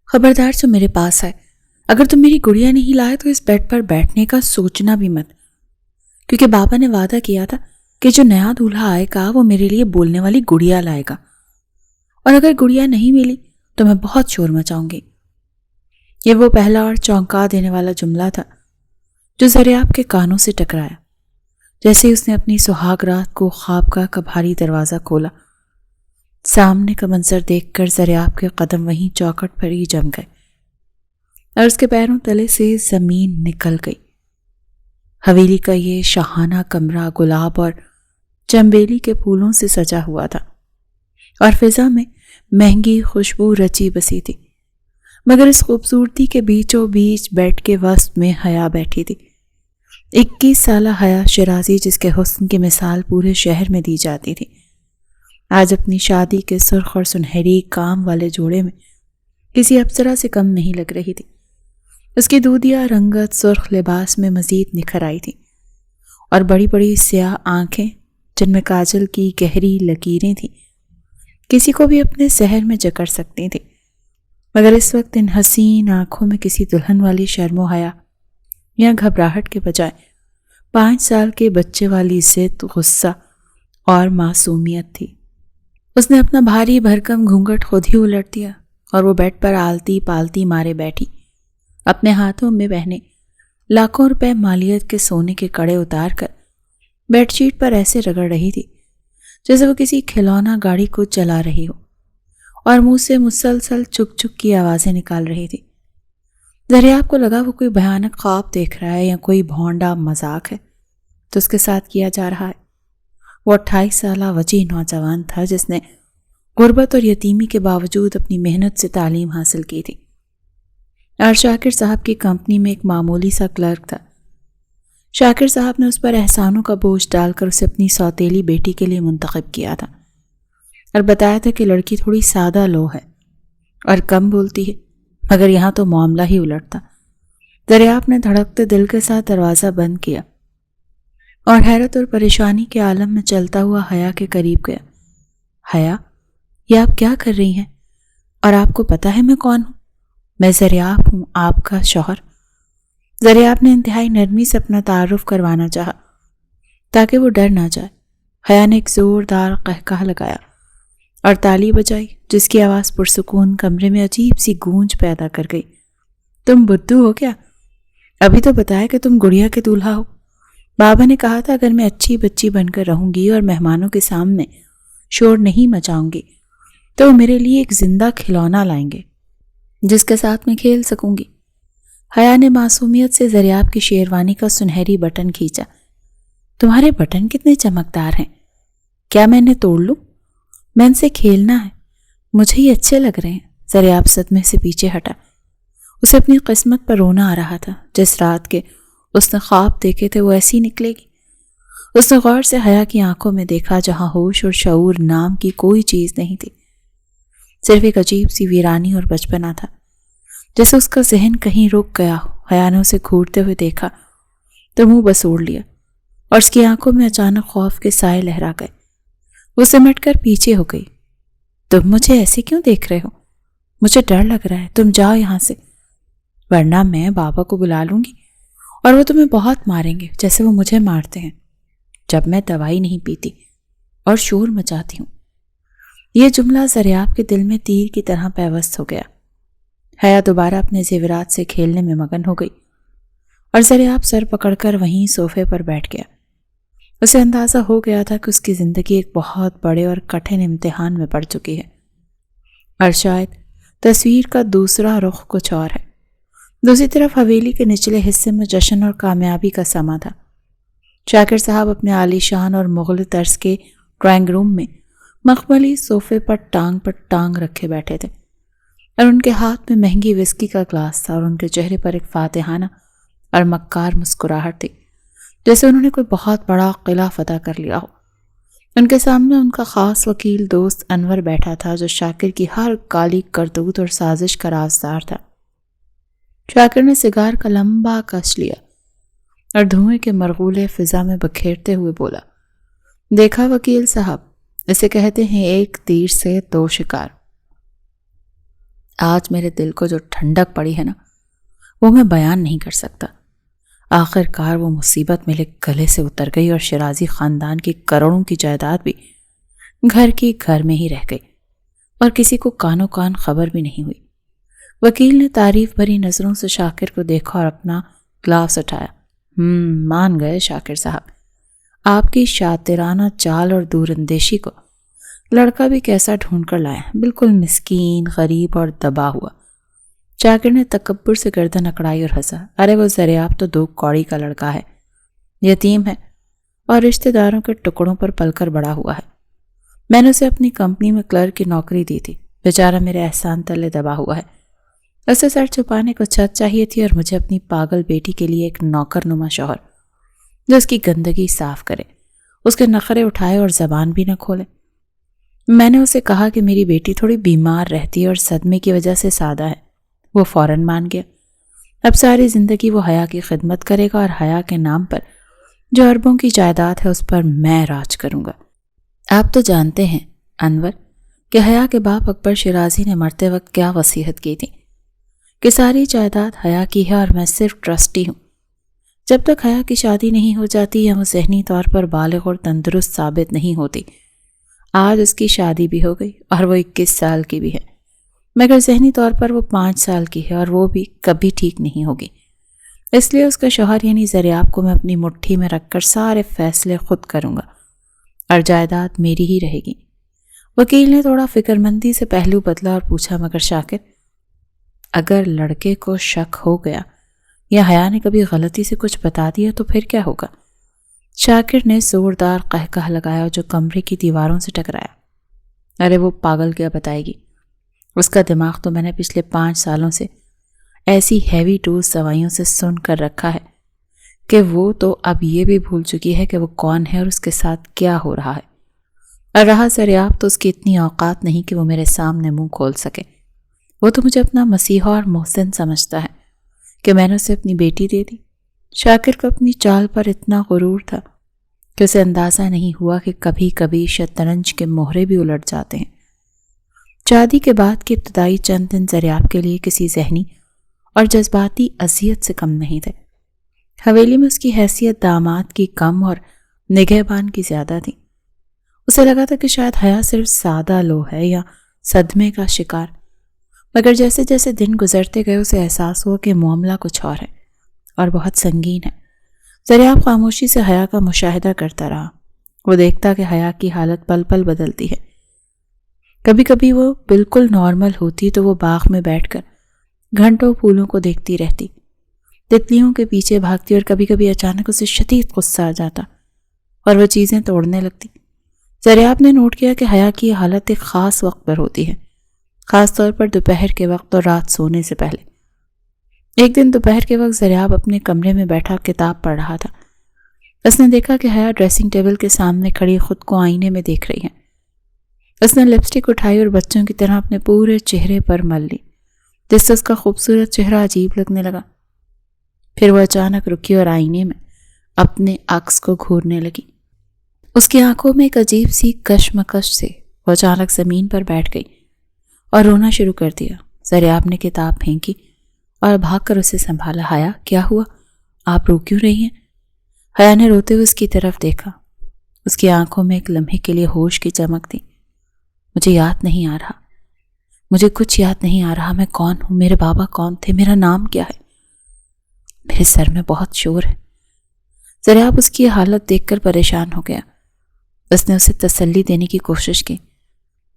خبردار جو میرے پاس آئے، اگر تم میری گڑیا نہیں لائے تو اس بیڈ پر بیٹھنے کا سوچنا بھی مت، کیونکہ بابا نے وعدہ کیا تھا کہ جو نیا دولہا آئے گا وہ میرے لیے بولنے والی گڑیا لائے گا، اور اگر گڑیا نہیں ملی تو میں بہت شور مچاؤں گی۔ یہ وہ پہلا اور چونکا دینے والا جملہ تھا جو زریاب کے کانوں سے ٹکرایا۔ جیسے اس نے اپنی سہاگ رات کو خوابگاہ کا بھاری دروازہ کھولا، سامنے کا منظر دیکھ کر زریاب کے قدم وہیں چوکھٹ پر ہی جم گئے اور اس کے پیروں تلے سے زمین نکل گئی۔ حویلی کا یہ شاہانہ کمرہ گلاب اور چنبیلی کے پھولوں سے سجا ہوا تھا اور فضا میں مہنگی خوشبو رچی بسی تھی، مگر اس خوبصورتی کے بیچوں بیچ بیڈ کے وسط میں حیا بیٹھی تھی۔ 21 سالہ حیا شیرازی، جس کے حسن کی مثال پورے شہر میں دی جاتی تھی، آج اپنی شادی کے سرخ اور سنہری کام والے جوڑے میں کسی اپسرا سے کم نہیں لگ رہی تھی۔ اس کی دودھیا رنگت سرخ لباس میں مزید نکھر آئی تھی اور بڑی بڑی سیاہ آنکھیں جن میں کاجل کی گہری لکیریں تھیں کسی کو بھی اپنے سحر میں جکڑ سکتی تھی، مگر اس وقت ان حسین آنکھوں میں کسی دلہن والی شرم و حیا یا گھبراہٹ کے بجائے 5 سال کے بچے والی ضد، غصہ اور معصومیت تھی۔ اس نے اپنا بھاری بھرکم گھونگھٹ خود ہی الٹ دیا اور وہ بیڈ پر آلتی پالتی مارے بیٹھی، اپنے ہاتھوں میں بہنے لاکھوں روپے مالیت کے سونے کے کڑے اتار کر بیڈ شیٹ پر ایسے رگڑ رہی تھی جیسے وہ کسی کھلونا گاڑی کو چلا رہی ہو، اور منہ سے مسلسل چک چک کی آوازیں نکال رہی تھی۔ زریاب کو لگا وہ کوئی بھیانک خواب دیکھ رہا ہے یا کوئی بھونڈا مذاق ہے تو اس کے ساتھ کیا جا رہا ہے۔ وہ 28 سالہ وجیح نوجوان تھا جس نے غربت اور یتیمی کے باوجود اپنی محنت سے تعلیم حاصل کی تھی اور شاکر صاحب کی کمپنی میں ایک معمولی سا کلرک تھا۔ شاکر صاحب نے اس پر احسانوں کا بوجھ ڈال کر اسے اپنی سوتیلی بیٹی کے لیے منتخب کیا تھا اور بتایا تھا کہ لڑکی تھوڑی سادہ لو ہے اور کم بولتی ہے، مگر یہاں تو معاملہ ہی الٹ تھا۔ دریاب نے دھڑکتے دل کے ساتھ دروازہ بند کیا اور حیرت اور پریشانی کے عالم میں چلتا ہوا حیا کے قریب گیا۔ حیا، یہ آپ کیا کر رہی ہیں؟ اور آپ کو پتہ ہے میں کون ہوں؟ میں زریاب ہوں، آپ کا شوہر۔ زریاب نے انتہائی نرمی سے اپنا تعارف کروانا چاہا تاکہ وہ ڈر نہ جائے۔ حیا نے ایک زوردار قہقہ لگایا اور تالی بجائی جس کی آواز پرسکون کمرے میں عجیب سی گونج پیدا کر گئی۔ تم بدھو ہو کیا؟ ابھی تو بتایا کہ تم گڑیا کے دولہا ہو۔ بابا نے کہا تھا اگر میں اچھی بچی بن کر رہوں گی اور مہمانوں کے سامنے شور نہیں مچاؤں گی تو وہ میرے لیے ایک زندہ کھلونا لائیں گے جس کے ساتھ میں کھیل سکوں گی۔ حیا نے معصومیت سے زریاب کی شیروانی کا سنہری بٹن کھینچا۔ تمہارے بٹن کتنے چمکدار ہیں، کیا میں انہیں توڑ لوں؟ میں ان سے کھیلنا ہے، مجھے یہ اچھے لگ رہے ہیں۔ زریاب صدمے سے پیچھے ہٹا، اسے اپنی قسمت پر رونا آ رہا تھا۔ جس رات کے اس نے خواب دیکھے تھے وہ ایسی نکلے گی۔ اس نے غور سے حیا کی آنکھوں میں دیکھا جہاں ہوش اور شعور نام کی کوئی چیز نہیں تھی، صرف ایک عجیب سی ویرانی اور بچپنا تھا، جیسے اس کا ذہن کہیں رک گیا ہو۔ حیا نے اسے گھورتے ہوئے دیکھا تو منہ بسوڑ لیا اور اس کی آنکھوں میں اچانک خوف کے سائے لہرا گئے۔ وہ سمٹ کر پیچھے ہو گئی۔ تم مجھے ایسے کیوں دیکھ رہے ہو؟ مجھے ڈر لگ رہا ہے، تم جاؤ یہاں سے، ورنہ میں بابا کو بلا لوں گی اور وہ تمہیں بہت ماریں گے جیسے وہ مجھے مارتے ہیں جب میں دوائی نہیں پیتی اور شور مچاتی ہوں۔ یہ جملہ زریاب کے دل میں تیر کی طرح پیوست ہو گیا۔ حیا دوبارہ اپنے زیورات سے کھیلنے میں مگن ہو گئی اور زریاب سر پکڑ کر وہیں صوفے پر بیٹھ گیا۔ اسے اندازہ ہو گیا تھا کہ اس کی زندگی ایک بہت بڑے اور کٹھن امتحان میں پڑ چکی ہے اور شاید تصویر کا دوسرا رخ کچھ اور ہے۔ دوسری طرف حویلی کے نچلے حصے میں جشن اور کامیابی کا سما تھا۔ شاکر صاحب اپنے عالی شان اور مغل طرز کے ڈرائنگ روم میں مخملی صوفے پر ٹانگ رکھے بیٹھے تھے اور ان کے ہاتھ میں مہنگی وسکی کا گلاس تھا اور ان کے چہرے پر ایک فاتحانہ اور مکار مسکراہٹ تھی، جیسے انہوں نے کوئی بہت بڑا قلعہ فتح کر لیا ہو۔ ان کے سامنے ان کا خاص وکیل دوست انور بیٹھا تھا جو شاکر کی ہر کالی کرتوت اور سازش کا رازدار تھا۔ شاکر نے سگار کا لمبا کش لیا اور دھوئیں کے مرغولے فضا میں بکھیرتے ہوئے بولا، دیکھا وکیل صاحب، اسے کہتے ہیں ایک تیر سے 2 شکار۔ آج میرے دل کو جو ٹھنڈک پڑی ہے نا، وہ میں بیان نہیں کر سکتا۔ آخر کار وہ مصیبت میرے گلے سے اتر گئی اور شیرازی خاندان کی کروڑوں کی جائیداد بھی گھر کی گھر میں ہی رہ گئی اور کسی کو کانوں کان خبر بھی نہیں ہوئی۔ وکیل نے تعریف بھری نظروں سے شاکر کو دیکھا اور اپنا گلاس اٹھایا۔ مان گئے شاکر صاحب، آپ کی شاطرانہ چال اور دور اندیشی کو لڑکا بھی کیسا ڈھونڈ کر لائے، بالکل مسکین، غریب اور دبا ہوا۔ شاکر نے تکبر سے گردن اکڑائی اور ہنسا۔ ارے وہ زریاب تو 2 کوڑی کا لڑکا ہے، یتیم ہے اور رشتہ داروں کے ٹکڑوں پر پل کر بڑا ہوا ہے۔ میں نے اسے اپنی کمپنی میں کلرک کی نوکری دی تھی، بیچارہ میرے احسان تلے دبا ہوا ہے۔ اسے سر چھپانے کو چھت چاہیے تھی اور مجھے اپنی پاگل بیٹی کے لیے ایک نوکر نما شوہر جو اس کی گندگی صاف کرے، اس کے نخرے اٹھائے اور زبان بھی نہ کھولے۔ میں نے اسے کہا کہ میری بیٹی تھوڑی بیمار رہتی ہے اور صدمے کی وجہ سے سادہ ہے۔ وہ فوراً مان گیا۔ اب ساری زندگی وہ حیا کی خدمت کرے گا اور حیا کے نام پر جو اربوں کی جائیداد ہے اس پر میں راج کروں گا۔ آپ تو جانتے ہیں انور کہ حیا کے باپ اکبر شیرازی نے مرتے وقت کیا وصیت کی تھی کہ ساری جائیداد حیا کی ہے اور میں صرف ٹرسٹی ہوں۔ جب تک حیا کی شادی نہیں ہو جاتی یا وہ ذہنی طور پر بالغ اور تندرست ثابت نہیں ہوتی۔ آج اس کی شادی بھی ہو گئی اور وہ 21 سال کی بھی ہے، مگر ذہنی طور پر وہ 5 سال کی ہے اور وہ بھی کبھی ٹھیک نہیں ہوگی۔ اس لیے اس کا شوہر یعنی زریاب کو میں اپنی مٹھی میں رکھ کر سارے فیصلے خود کروں گا اور جائیداد میری ہی رہے گی۔ وکیل نے تھوڑا فکر مندی سے پہلو بدلا اور پوچھا، مگر شاکر اگر لڑکے کو شک ہو گیا یا حیا نے کبھی غلطی سے کچھ بتا دیا تو پھر کیا ہوگا؟ شاکر نے زوردار قہقہ لگایا جو کمرے کی دیواروں سے ٹکرایا۔ ارے وہ پاگل کیا بتائے گی، اس کا دماغ تو میں نے پچھلے 5 سالوں سے ایسی ہیوی ڈوز دوائیوں سے سن کر رکھا ہے کہ وہ تو اب یہ بھی بھول چکی ہے کہ وہ کون ہے اور اس کے ساتھ کیا ہو رہا ہے۔ اور رہا زریاب تو اس کی اتنی اوقات نہیں کہ وہ میرے سامنے منہ کھول سکے۔ وہ تو مجھے اپنا مسیحا اور محسن سمجھتا ہے کہ میں نے اسے اپنی بیٹی دے دی۔ شاکر کو اپنی چال پر اتنا غرور تھا کہ اسے اندازہ نہیں ہوا کہ کبھی کبھی شطرنج کے مہرے بھی الٹ جاتے ہیں۔ شادی کے بعد کے ابتدائی چند دن زریاب کے لیے کسی ذہنی اور جذباتی اذیت سے کم نہیں تھے۔ حویلی میں اس کی حیثیت داماد کی کم اور نگہبان کی زیادہ تھی۔ اسے لگا تھا کہ شاید حیا صرف سادہ لو ہے یا صدمے کا شکار، مگر جیسے جیسے دن گزرتے گئے اسے احساس ہوا کہ معاملہ کچھ اور ہے اور بہت سنگین ہے۔ زریاب خاموشی سے حیا کا مشاہدہ کرتا رہا۔ وہ دیکھتا کہ حیا کی حالت پل پل بدلتی ہے۔ کبھی کبھی وہ بالکل نارمل ہوتی تو وہ باغ میں بیٹھ کر گھنٹوں پھولوں کو دیکھتی رہتی، تتلیوں کے پیچھے بھاگتی، اور کبھی کبھی اچانک اسے شدید غصہ آ جاتا اور وہ چیزیں توڑنے لگتی۔ زریاب نے نوٹ کیا کہ حیا کی حالت ایک خاص وقت پر ہوتی ہے، خاص طور پر دوپہر کے وقت اور رات سونے سے پہلے۔ ایک دن دوپہر کے وقت زریاب اپنے کمرے میں بیٹھا کتاب پڑھ رہا تھا۔ اس نے دیکھا کہ حیا ڈریسنگ ٹیبل کے سامنے کھڑی خود کو آئینے میں دیکھ رہی ہے۔ اس نے لپسٹک اٹھائی اور بچوں کی طرح اپنے پورے چہرے پر مل لی، جس سے اس کا خوبصورت چہرہ عجیب لگنے لگا۔ پھر وہ اچانک رکی اور آئینے میں اپنے عکس کو گھورنے لگی۔ اس کی آنکھوں میں ایک عجیب سی کشمکش سے وہ اچانک زمین پر بیٹھ گئی اور رونا شروع کر دیا۔ زریاب نے کتاب پھینکی اور بھاگ کر اسے سنبھالا۔ حیا کیا ہوا؟ آپ رو کیوں رہی ہیں؟ حیا نے روتے ہوئے اس کی طرف دیکھا۔ اس کی آنکھوں میں ایک لمحے کے لیے ہوش کی چمک تھی۔ مجھے یاد نہیں آ رہا، مجھے کچھ یاد نہیں آ رہا، میں کون ہوں، میرے بابا کون تھے، میرا نام کیا ہے، میرے سر میں بہت شور ہے۔ زریاب اس کی حالت دیکھ کر پریشان ہو گیا۔ اس نے اسے تسلی دینے کی کوشش کی۔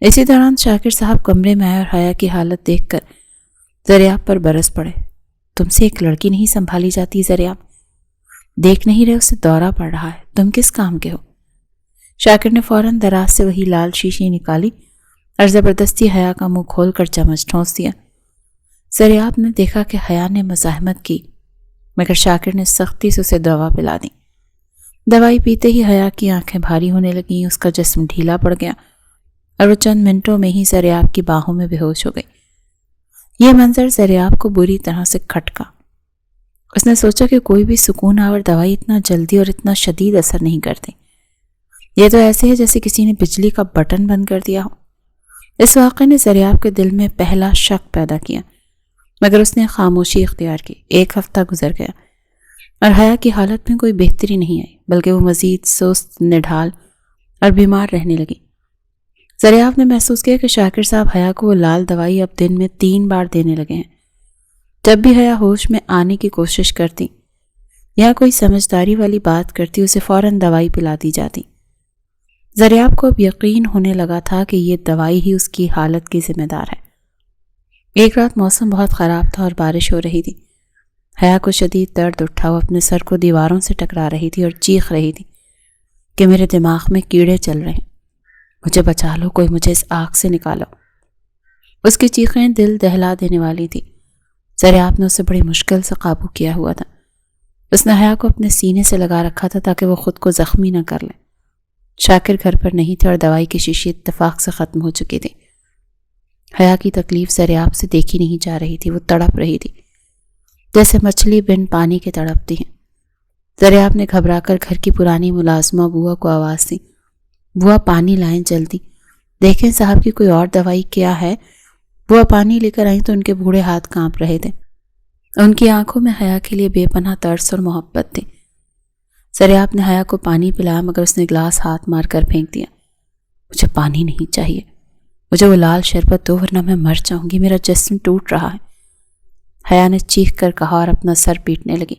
اسی دوران شاکر صاحب کمرے میں آئے اور حیا کی حالت دیکھ کر زریاب پر برس پڑے۔ تم سے ایک لڑکی نہیں سنبھالی جاتی زریاب، دیکھ نہیں رہے اسے دورہ پڑ رہا ہے، تم کس کام کے ہو؟ شاکر نے فوراً دراز سے وہی لال شیشی نکالی اور زبردستی حیا کا منہ کھول کر چمچ ٹھونس دیا۔ زریاب نے دیکھا کہ حیا نے مزاحمت کی، مگر شاکر نے سختی سے اسے دوا پلا دی۔ دوائی پیتے ہی حیا کی آنکھیں بھاری ہونے لگیں، اس کا جسم ڈھیلا پڑ گیا اور وہ چند منٹوں میں ہی زریاب کی باہوں میں بے ہوش ہو گئی۔ یہ منظر زریاب کو بری طرح سے کھٹکا۔ اس نے سوچا کہ کوئی بھی سکون آور دوائی اتنا جلدی اور اتنا شدید اثر نہیں کرتی۔ یہ تو ایسے ہے جیسے کسی نے بجلی کا بٹن بند کر دیا ہو۔ اس واقعے نے زریاب کے دل میں پہلا شک پیدا کیا، مگر اس نے خاموشی اختیار کی۔ 1 ہفتہ گزر گیا اور حیا کی حالت میں کوئی بہتری نہیں آئی، بلکہ وہ مزید سست، نڈھال اور بیمار رہنے لگی۔ زریاب نے محسوس کیا کہ شاکر صاحب حیا کو وہ لال دوائی اب دن میں 3 بار دینے لگے ہیں۔ جب بھی حیا ہوش میں آنے کی کوشش کرتی یا کوئی سمجھداری والی بات کرتی، اسے فوراً دوائی پلا دی جاتی۔ زریاب کو اب یقین ہونے لگا تھا کہ یہ دوائی ہی اس کی حالت کی ذمہ دار ہے۔ ایک رات موسم بہت خراب تھا اور بارش ہو رہی تھی۔ حیا کو شدید درد اٹھا، وہ اپنے سر کو دیواروں سے ٹکرا رہی تھی اور چیخ رہی تھی کہ میرے دماغ میں کیڑے چل رہے ہیں، مجھے بچا لو، کوئی مجھے اس آگ سے نکالو۔ اس کی چیخیں دل دہلا دینے والی تھی۔ زریاب نے اسے بڑی مشکل سے قابو کیا ہوا تھا۔ اس نے حیا کو اپنے سینے سے لگا رکھا تھا تاکہ وہ خود کو زخمی نہ کر لے۔ شاکر گھر پر نہیں تھے اور دوائی کی شیشی اتفاق سے ختم ہو چکی تھی۔ حیا کی تکلیف زریاب سے دیکھی نہیں جا رہی تھی، وہ تڑپ رہی تھی جیسے مچھلی بن پانی کے تڑپتی ہیں۔ زریاب نے گھبرا کر گھر کی پرانی ملازمہ بوا کو آواز دی، بوا پانی لائیں جلدی، دیکھیں صاحب کی کوئی اور دوائی کیا ہے۔ بوا پانی لے کر آئیں تو ان کے بوڑھے ہاتھ کانپ رہے تھے۔ ان کی آنکھوں میں حیا کے لیے بے پناہ ترس اور محبت تھی۔ زریاب نے حیا کو پانی پلایا، مگر اس نے گلاس ہاتھ مار کر پھینک دیا۔ مجھے پانی نہیں چاہیے، مجھے وہ لال شربت دو ورنہ میں مر جاؤں گی، میرا جسم ٹوٹ رہا ہے، حیا نے چیخ کر کہا اور اپنا سر پیٹنے لگی۔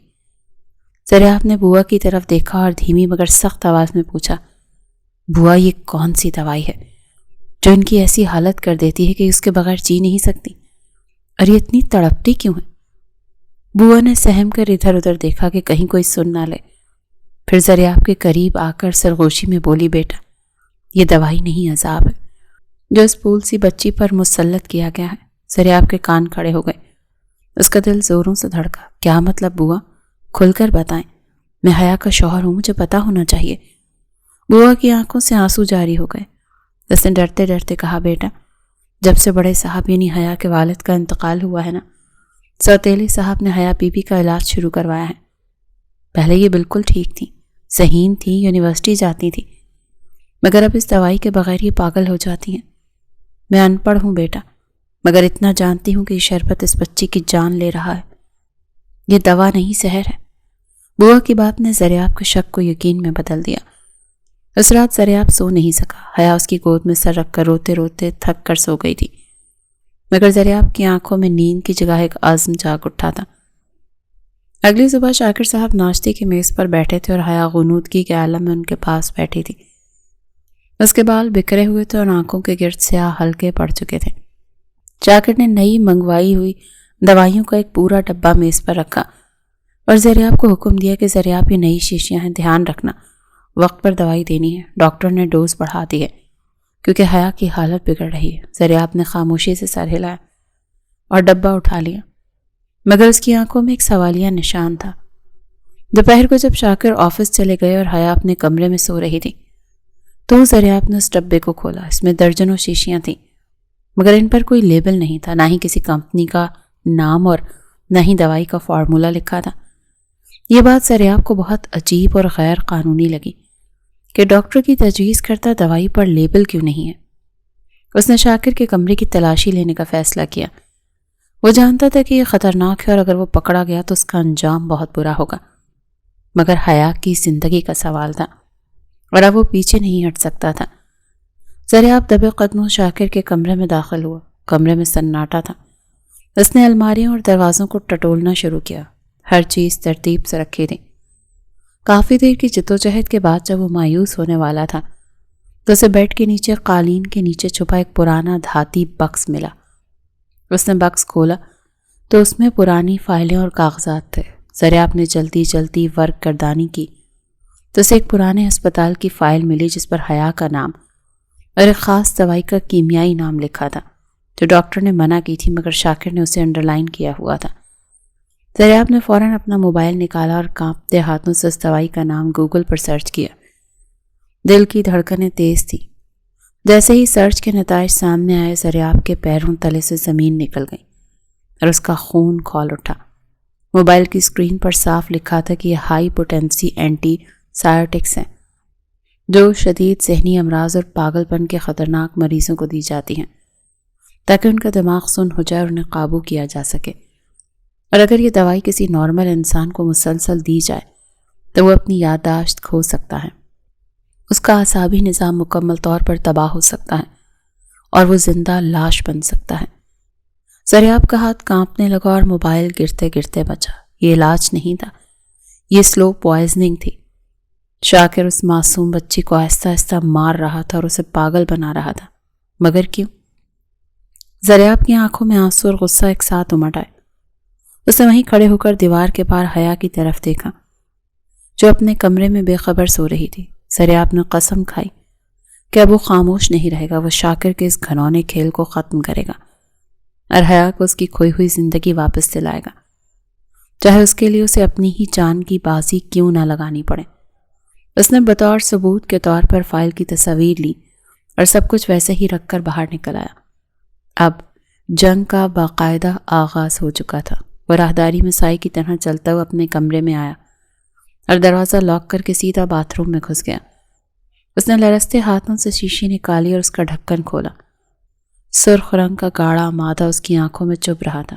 زریاب نے بوا کی طرف دیکھا اور دھیمی مگر سخت آواز میں پوچھا، بوا یہ کون سی دوائی ہے جو ان کی ایسی حالت کر دیتی ہے کہ اس کے بغیر جی نہیں سکتی، اور یہ اتنی تڑپتی کیوں ہے؟ بوا نے سہم کر ادھر ادھر دیکھا کہ کہیں کوئی سن نہ لے، پھر زریاب کے قریب آ کر سرگوشی میں بولی، بیٹا یہ دوائی نہیں، عذاب ہے جو اس پھول سی بچی پر مسلط کیا گیا ہے۔ زریاب کے کان کھڑے ہو گئے، اس کا دل زوروں سے دھڑکا۔ کیا مطلب بوا؟ کھل کر بتائیں، میں حیا کا شوہر ہوں، مجھے پتا ہونا چاہیے۔ بوا کی آنکھوں سے آنسو جاری ہو گئے۔ اس نے ڈرتے ڈرتے کہا، بیٹا جب سے بڑے صاحب یعنی حیا کے والد کا انتقال ہوا ہے نا، سوتیلے صاحب نے حیا بی بی کا علاج شروع کروایا ہے۔ پہلے یہ بالکل ٹھیک تھی، ذہین تھی، یونیورسٹی جاتی تھی، مگر اب اس دوائی کے بغیر یہ پاگل ہو جاتی ہیں۔ میں ان پڑھ ہوں بیٹا، مگر اتنا جانتی ہوں کہ یہ شربت اس بچی کی جان لے رہا ہے، یہ دوا نہیں زہر ہے۔ بوا کی بات نے زریاب کے شک کو یقین میں بدل دیا۔ اس رات زریاب سو نہیں سکا۔ حیا اس کی گود میں سر رکھ کر روتے روتے تھک کر سو گئی تھی، مگر زریاب کی آنکھوں میں نیند کی جگہ ایک عزم جاگ اٹھا تھا۔ اگلی صبح شاکر صاحب ناشتے کی میز پر بیٹھے تھے اور حیا غنودگی کے عالم میں ان کے پاس بیٹھی تھی۔ اس کے بال بکھرے ہوئے تھے اور آنکھوں کے گرد سیاہ ہلکے پڑ چکے تھے۔ شاکر نے نئی منگوائی ہوئی دوائیوں کا ایک پورا ڈبہ میز پر رکھا اور زریاب کو حکم دیا کہ زریاب یہ نئی شیشیاں ہیں، دھیان رکھنا، وقت پر دوائی دینی ہے، ڈاکٹر نے ڈوز بڑھا دی ہے کیونکہ حیا کی حالت بگڑ رہی ہے۔ زریاب نے خاموشی سے سر ہلایا اور ڈبہ اٹھا لیا، مگر اس کی آنکھوں میں ایک سوالیہ نشان تھا۔ دوپہر کو جب شاکر آفس چلے گئے اور حیا اپنے کمرے میں سو رہی تھی تو زریاب نے اس ڈبے کو کھولا۔ اس میں درجنوں شیشیاں تھیں، مگر ان پر کوئی لیبل نہیں تھا، نہ ہی کسی کمپنی کا نام اور نہ ہی دوائی کا فارمولا لکھا تھا۔ یہ بات زریاب کو بہت عجیب اور غیر قانونی لگی کہ ڈاکٹر کی تجویز کرتا دوائی پر لیبل کیوں نہیں ہے۔ اس نے شاکر کے کمرے کی تلاشی لینے کا فیصلہ کیا۔ وہ جانتا تھا کہ یہ خطرناک ہے اور اگر وہ پکڑا گیا تو اس کا انجام بہت برا ہوگا، مگر حیا کی زندگی کا سوال تھا اور اب وہ پیچھے نہیں ہٹ سکتا تھا۔ زریاب دبے قدموں شاکر کے کمرے میں داخل ہوا۔ کمرے میں سناٹا تھا۔ اس نے الماریوں اور دروازوں کو ٹٹولنا شروع کیا۔ ہر چیز ترتیب سے رکھی تھی۔ کافی دیر کی جدوجہد کے بعد جب وہ مایوس ہونے والا تھا تو اسے بیڈ کے نیچے قالین کے نیچے چھپا ایک پرانا دھاتی بکس ملا۔ اس نے بکس کھولا تو اس میں پرانی فائلیں اور کاغذات تھے۔ زریاب نے جلدی جلدی ورق گردانی کی تو اسے ایک پرانے ہسپتال کی فائل ملی جس پر حیا کا نام اور ایک خاص دوائی کا کیمیائی نام لکھا تھا جو ڈاکٹر نے منع کی تھی، مگر شاکر نے اسے انڈر لائن کیا ہوا تھا۔ زریاب نے فوراً اپنا موبائل نکالا اور کانپتے ہاتھوں سے اس دوائی کا نام گوگل پر سرچ کیا۔ دل کی دھڑکنیں تیز تھی۔ جیسے ہی سرچ کے نتائج سامنے آئے، زریاب کے پیروں تلے سے زمین نکل گئی اور اس کا خون کھول اٹھا۔ موبائل کی اسکرین پر صاف لکھا تھا کہ یہ ہائی پوٹینسی اینٹی سائیوٹکس ہیں جو شدید ذہنی امراض اور پاگل پن کے خطرناک مریضوں کو دی جاتی ہیں۔ تاکہ ان کا دماغ سن ہو جائے اور انہیں قابو کیا جا سکے۔ اور اگر یہ دوائی کسی نارمل انسان کو مسلسل دی جائے تو وہ اپنی یادداشت کھو سکتا ہے، اس کا اعصابی نظام مکمل طور پر تباہ ہو سکتا ہے اور وہ زندہ لاش بن سکتا ہے۔ زریاب کا ہاتھ کانپنے لگا اور موبائل گرتے گرتے بچا۔ یہ علاج نہیں تھا، یہ سلو پوائزننگ تھی۔ شاکر اس معصوم بچی کو آہستہ آہستہ مار رہا تھا اور اسے پاگل بنا رہا تھا، مگر کیوں؟ زریاب کی آنکھوں میں آنسو اور غصہ ایک ساتھ امٹ آئے۔ اس نے وہیں کھڑے ہو کر دیوار کے پار حیا کی طرف دیکھا، جو اپنے کمرے میں بے خبر سو رہی تھی۔ زریاب نے قسم کھائی کہ اب وہ خاموش نہیں رہے گا، وہ شاکر کے اس گھنونے کھیل کو ختم کرے گا اور حیا کو اس کی کھوئی ہوئی زندگی واپس دلائے گا، چاہے اس کے لیے اسے اپنی ہی جان کی بازی کیوں نہ لگانی پڑے۔ اس نے بطور ثبوت کے طور پر فائل کی تصاویر لی اور سب کچھ ویسے ہی رکھ کر باہر نکل آیا۔ اب جنگ کا باقاعدہ آغاز ہو چکا تھا۔ وہ راہداری میں سائی کی طرح چلتا ہوا اپنے کمرے میں آیا اور دروازہ لاک کر کے سیدھا باتھ روم میں گھس گیا۔ اس نے لرزتے ہاتھوں سے شیشی نکالی اور اس کا ڈھکن کھولا۔ سرخ رنگ کا گاڑھا مادہ اس کی آنکھوں میں چبھ رہا تھا۔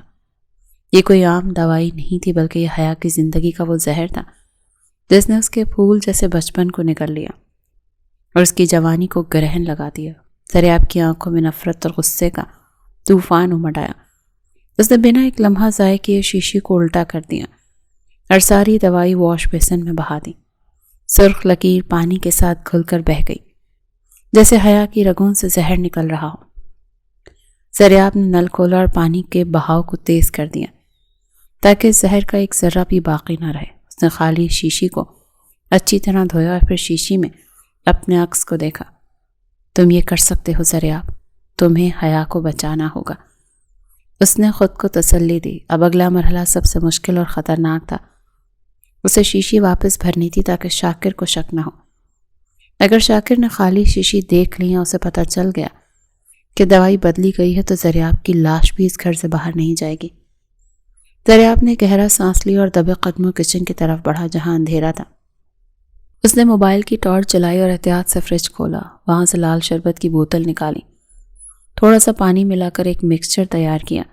یہ کوئی عام دوائی نہیں تھی، بلکہ یہ حیا کی زندگی کا وہ زہر تھا جس نے اس کے پھول جیسے بچپن کو نگل لیا اور اس کی جوانی کو گرہن لگا دیا۔ زریاب کی آنکھوں میں نفرت اور غصے کا طوفان امڈ آیا۔ اس نے بنا ایک لمحہ ضائع کیے شیشی کو الٹا کر دیا اور ساری دوائی واش بیسن میں بہا دی۔ سرخ لکیر پانی کے ساتھ گھل کر بہہ گئی، جیسے حیا کی رگوں سے زہر نکل رہا ہو۔ زریاب نے نل کھولا اور پانی کے بہاؤ کو تیز کر دیا تاکہ زہر کا ایک ذرہ بھی باقی نہ رہے۔ اس نے خالی شیشی کو اچھی طرح دھویا اور پھر شیشی میں اپنے عکس کو دیکھا۔ تم یہ کر سکتے ہو زریاب، تمہیں حیا کو بچانا ہوگا۔ اس نے خود کو تسلی دی۔ اب اگلا مرحلہ سب سے مشکل اور خطرناک تھا۔ اسے شیشی واپس بھرنی تھی تاکہ شاکر کو شک نہ ہو۔ اگر شاکر نے خالی شیشی دیکھ لی یا اسے پتہ چل گیا کہ دوائی بدلی گئی ہے تو زریاب کی لاش بھی اس گھر سے باہر نہیں جائے گی۔ زریاب نے گہرا سانس لی اور دبے قدموں کچن کی طرف بڑھا جہاں اندھیرا تھا۔ اس نے موبائل کی ٹارچ چلائی اور احتیاط سے فریج کھولا۔ وہاں سے لال شربت کی بوتل نکالی، تھوڑا سا پانی ملا کر ایک مکسچر تیار کیا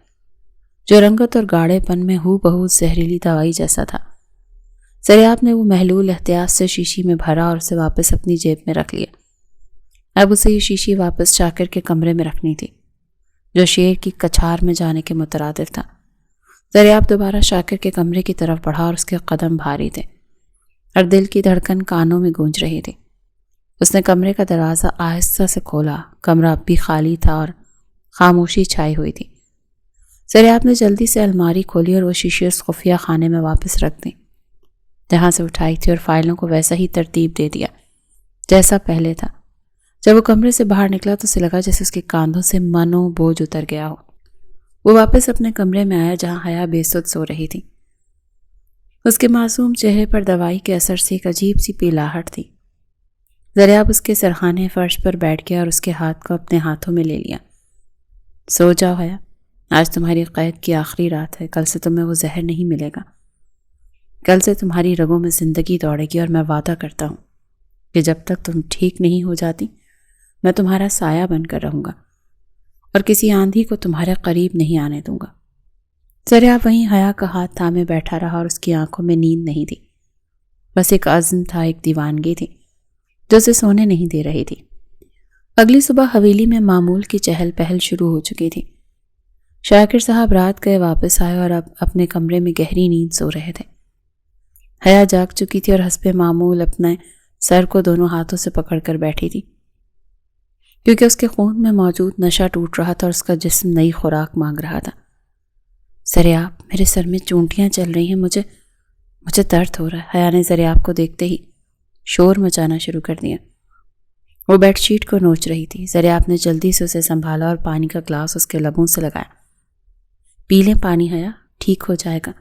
جو رنگت اور گاڑھے پن میں ہو بہو زہریلی دوائی جیسا تھا۔ زریاب نے وہ محلول احتیاط سے شیشی میں بھرا اور اسے واپس اپنی جیب میں رکھ لیا۔ اب اسے یہ شیشی واپس شاکر کے کمرے میں رکھنی تھی، جو شیر کی کچھار میں جانے کے مترادف تھا۔ زریاب دوبارہ شاکر کے کمرے کی طرف بڑھا اور اس کے قدم بھاری تھے اور دل کی دھڑکن کانوں میں گونج رہی تھی۔ اس نے کمرے کا دروازہ آہستہ سے کھولا۔ کمرہ اب بھی خالی تھا اور خاموشی چھائی ہوئی تھی۔ زریاب نے جلدی سے الماری کھولی اور وہ شیشے اس خفیہ خانے میں واپس رکھ دی جہاں سے اٹھائی تھی، اور فائلوں کو ویسا ہی ترتیب دے دیا جیسا پہلے تھا۔ جب وہ کمرے سے باہر نکلا تو اسے لگا جیسے اس کے کاندھوں سے منو بوجھ اتر گیا ہو۔ وہ واپس اپنے کمرے میں آیا جہاں حیا بے سد سو رہی تھی۔ اس کے معصوم چہرے پر دوائی کے اثر سے ایک عجیب سی پیلاہٹ تھی۔ زریاب اس کے سرحانے فرش پر بیٹھ گیا اور اس کے ہاتھ کو اپنے ہاتھوں میں لے لیا۔ سو جاؤ حیا، آج تمہاری قید کی آخری رات ہے۔ کل سے تمہیں وہ زہر نہیں ملے گا۔ کل سے تمہاری رگوں میں زندگی دوڑے گی، اور میں وعدہ کرتا ہوں کہ جب تک تم ٹھیک نہیں ہو جاتی میں تمہارا سایہ بن کر رہوں گا اور کسی آندھی کو تمہارے قریب نہیں آنے دوں گا۔ زریاب وہیں حیا کا ہاتھ تھامے بیٹھا رہا اور اس کی آنکھوں میں نیند نہیں تھی، بس ایک عزم تھا، ایک دیوانگی تھی جو اسے سونے نہیں دے رہی تھی۔ اگلی صبح حویلی میں معمول کی چہل پہل شروع ہو چکی تھی۔ شاکر صاحب رات گئے واپس آئے اور اب اپنے کمرے میں گہری نیند سو رہے تھے۔ حیا جاگ چکی تھی اور حسب معمول اپنے سر کو دونوں ہاتھوں سے پکڑ کر بیٹھی تھی، کیونکہ اس کے خون میں موجود نشہ ٹوٹ رہا تھا اور اس کا جسم نئی خوراک مانگ رہا تھا۔ زریاب، میرے سر میں چونٹیاں چل رہی ہیں، مجھے درد ہو رہا ہے۔ حیا نے زریاب کو دیکھتے ہی شور مچانا شروع کر دیا۔ وہ بیڈ شیٹ کو نوچ رہی تھی۔ زریاب نے جلدی سے اسے سنبھالا اور پانی کا گلاس اس کے لبوں سے لگایا۔ پی لیں پانی حیا، ٹھیک ہو جائے گا۔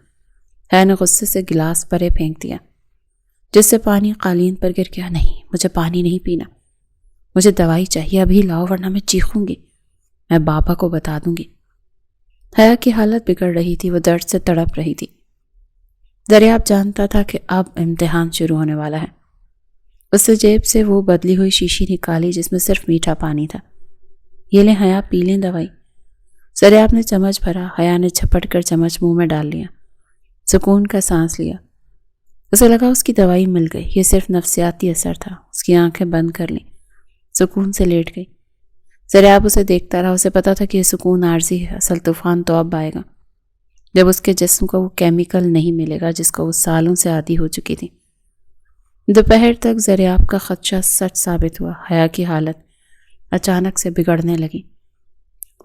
حیا نے غصے سے گلاس پرے پھینک دیا، جس سے پانی قالین پر گر گیا۔ نہیں، مجھے پانی نہیں پینا، مجھے دوائی چاہیے، ابھی لاؤ ورنہ میں چیخوں گی، میں بابا کو بتا دوں گی۔ حیا کی حالت بگڑ رہی تھی، وہ درد سے تڑپ رہی تھی۔ زریاب جانتا تھا کہ اب امتحان شروع ہونے والا ہے۔ اس سے جیب سے وہ بدلی ہوئی شیشی نکالی جس میں صرف میٹھا پانی تھا۔ یہ لیں حیا، پی لیں دوائی۔ زریاب نے چمچ بھرا، حیا نے جھپٹ کر چمچ منہ میں ڈال لیا، سکون کا سانس لیا۔ اسے لگا اس کی دوائی مل گئی، یہ صرف نفسیاتی اثر تھا۔ اس کی آنکھیں بند کر لیں، سکون سے لیٹ گئی۔ زریاب اسے دیکھتا رہا، اسے پتا تھا کہ یہ سکون عارضی ہے، اصل طوفان تو اب آئے گا جب اس کے جسم کو وہ کیمیکل نہیں ملے گا جس کو وہ سالوں سے عادی ہو چکی تھی۔ دوپہر تک زریاب کا خدشہ سچ ثابت ہوا۔ حیا کی حالت اچانک سے بگڑنے لگی،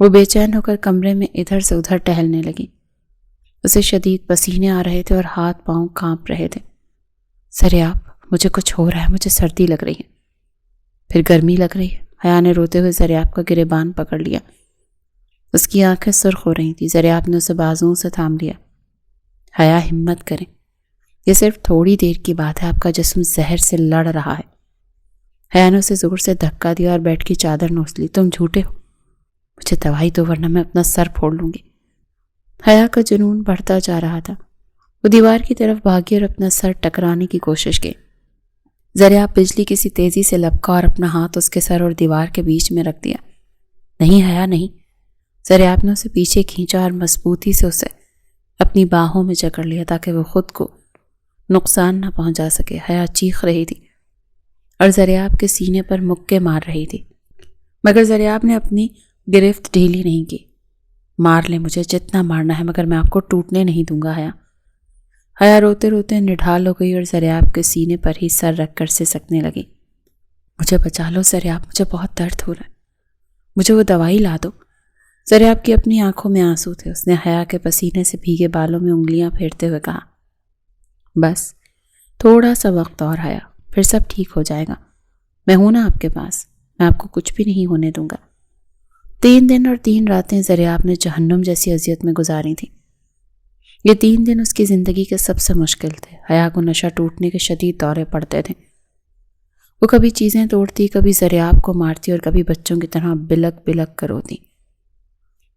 وہ بے چین ہو کر کمرے میں ادھر سے ادھر ٹہلنے لگی۔ اسے شدید پسینے آ رہے تھے اور ہاتھ پاؤں کانپ رہے تھے۔ زریاب، مجھے کچھ ہو رہا ہے، مجھے سردی لگ رہی ہے، پھر گرمی لگ رہی ہے۔ حیا نے روتے ہوئے زریاب کا گریبان پکڑ لیا، اس کی آنکھیں سرخ ہو رہی تھیں۔ زریاب نے اسے بازوؤں سے تھام لیا۔ حیا، ہمت کریں، یہ صرف تھوڑی دیر کی بات ہے، آپ کا جسم زہر سے لڑ رہا ہے۔ حیا نے اسے زور سے دھکا دیا اور بیڈ کی چادر نوچ لی۔ تم جھوٹے ہو، مجھے دوائی دو ورنہ میں اپنا سر پھوڑ لوں گی۔ حیا کا جنون بڑھتا جا رہا تھا، وہ دیوار کی طرف بھاگی اور اپنا سر ٹکرانے کی کوشش کی۔ زریاب بجلی کسی تیزی سے لپکا اور اپنا ہاتھ اس کے سر اور دیوار کے بیچ میں رکھ دیا۔ نہیں حیا، نہیں۔ زریاب نے اسے پیچھے کھینچا اور مضبوطی سے اسے اپنی باہوں میں جکڑ لیا تاکہ وہ خود کو نقصان نہ پہنچا سکے۔ حیا چیخ رہی تھی اور زریاب کے سینے پر مکے مار رہی تھی، مگر زریاب نے اپنی گرفت ڈھیلی نہیں کی۔ مار لے مجھے، جتنا مارنا ہے، مگر میں آپ کو ٹوٹنے نہیں دوں گا حیا۔ حیا روتے روتے نڈھال ہو گئی اور زریاب کے سینے پر ہی سر رکھ کر سسکنے لگی۔ مجھے بچا لو زریاب، مجھے بہت درد ہو رہا ہے، مجھے وہ دوائی لا دو۔ زریاب کی اپنی آنکھوں میں آنسو تھے۔ اس نے حیا کے پسینے سے بھیگے بالوں میں انگلیاں پھیرتے ہوئے کہا، بس تھوڑا سا وقت اور حیا، پھر سب ٹھیک ہو جائے گا۔ میں ہوں نا آپ کے پاس، میں آپ کو کچھ بھی نہیں ہونے دوں گا۔ 3 دن اور 3 راتیں زریاب نے جہنم جیسی اذیت میں گزاری تھیں۔ یہ 3 دن اس کی زندگی کے سب سے مشکل تھے۔ حیا کو نشہ ٹوٹنے کے شدید دورے پڑتے تھے۔ وہ کبھی چیزیں توڑتی، کبھی زریاب کو مارتی اور کبھی بچوں کی طرح بلک بلک کر روتی۔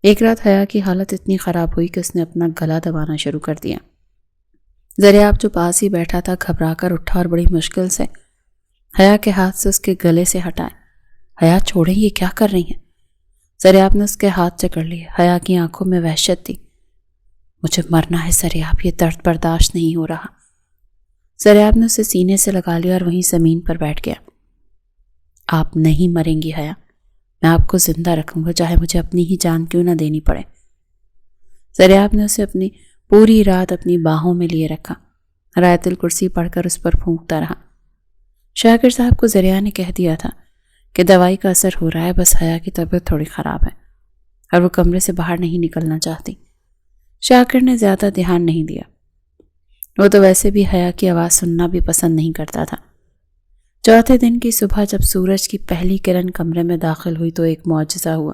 ایک رات حیا کی حالت اتنی خراب ہوئی کہ اس نے اپنا گلا دبانا شروع کر دیا۔ زریاب جو پاس ہی بیٹھا تھا گھبرا کر اٹھا اور بڑی مشکل سے حیا کے ہاتھ سے اس کے گلے سے ہٹائے۔ حیا چھوڑیں، یہ کیا کر رہی ہیں؟ زریاب نے اس کے ہاتھ چکر لیے۔ حیا کی آنکھوں میں وحشت تھی۔ مجھے مرنا ہے زریاب، یہ درد برداشت نہیں ہو رہا۔ زریاب نے اسے سینے سے لگا لیا اور وہیں زمین پر بیٹھ گیا۔ آپ نہیں مریں گی حیا، میں آپ کو زندہ رکھوں گا، چاہے مجھے اپنی ہی جان کیوں نہ دینی پڑے۔ زریاب نے اسے اپنی پوری رات اپنی باہوں میں لیے رکھا، آیت الکرسی پڑھ کر اس پر پھونکتا رہا۔ شاکر صاحب کو زریاب نے کہہ دیا تھا کہ دوائی کا اثر ہو رہا ہے، بس حیا کی طبیعت تھوڑی خراب ہے اور وہ کمرے سے باہر نہیں نکلنا چاہتی۔ شاکر نے زیادہ دھیان نہیں دیا، وہ تو ویسے بھی حیا کی آواز سننا بھی پسند نہیں کرتا تھا۔ چوتھے دن کی صبح جب سورج کی پہلی کرن کمرے میں داخل ہوئی تو ایک معجزہ ہوا۔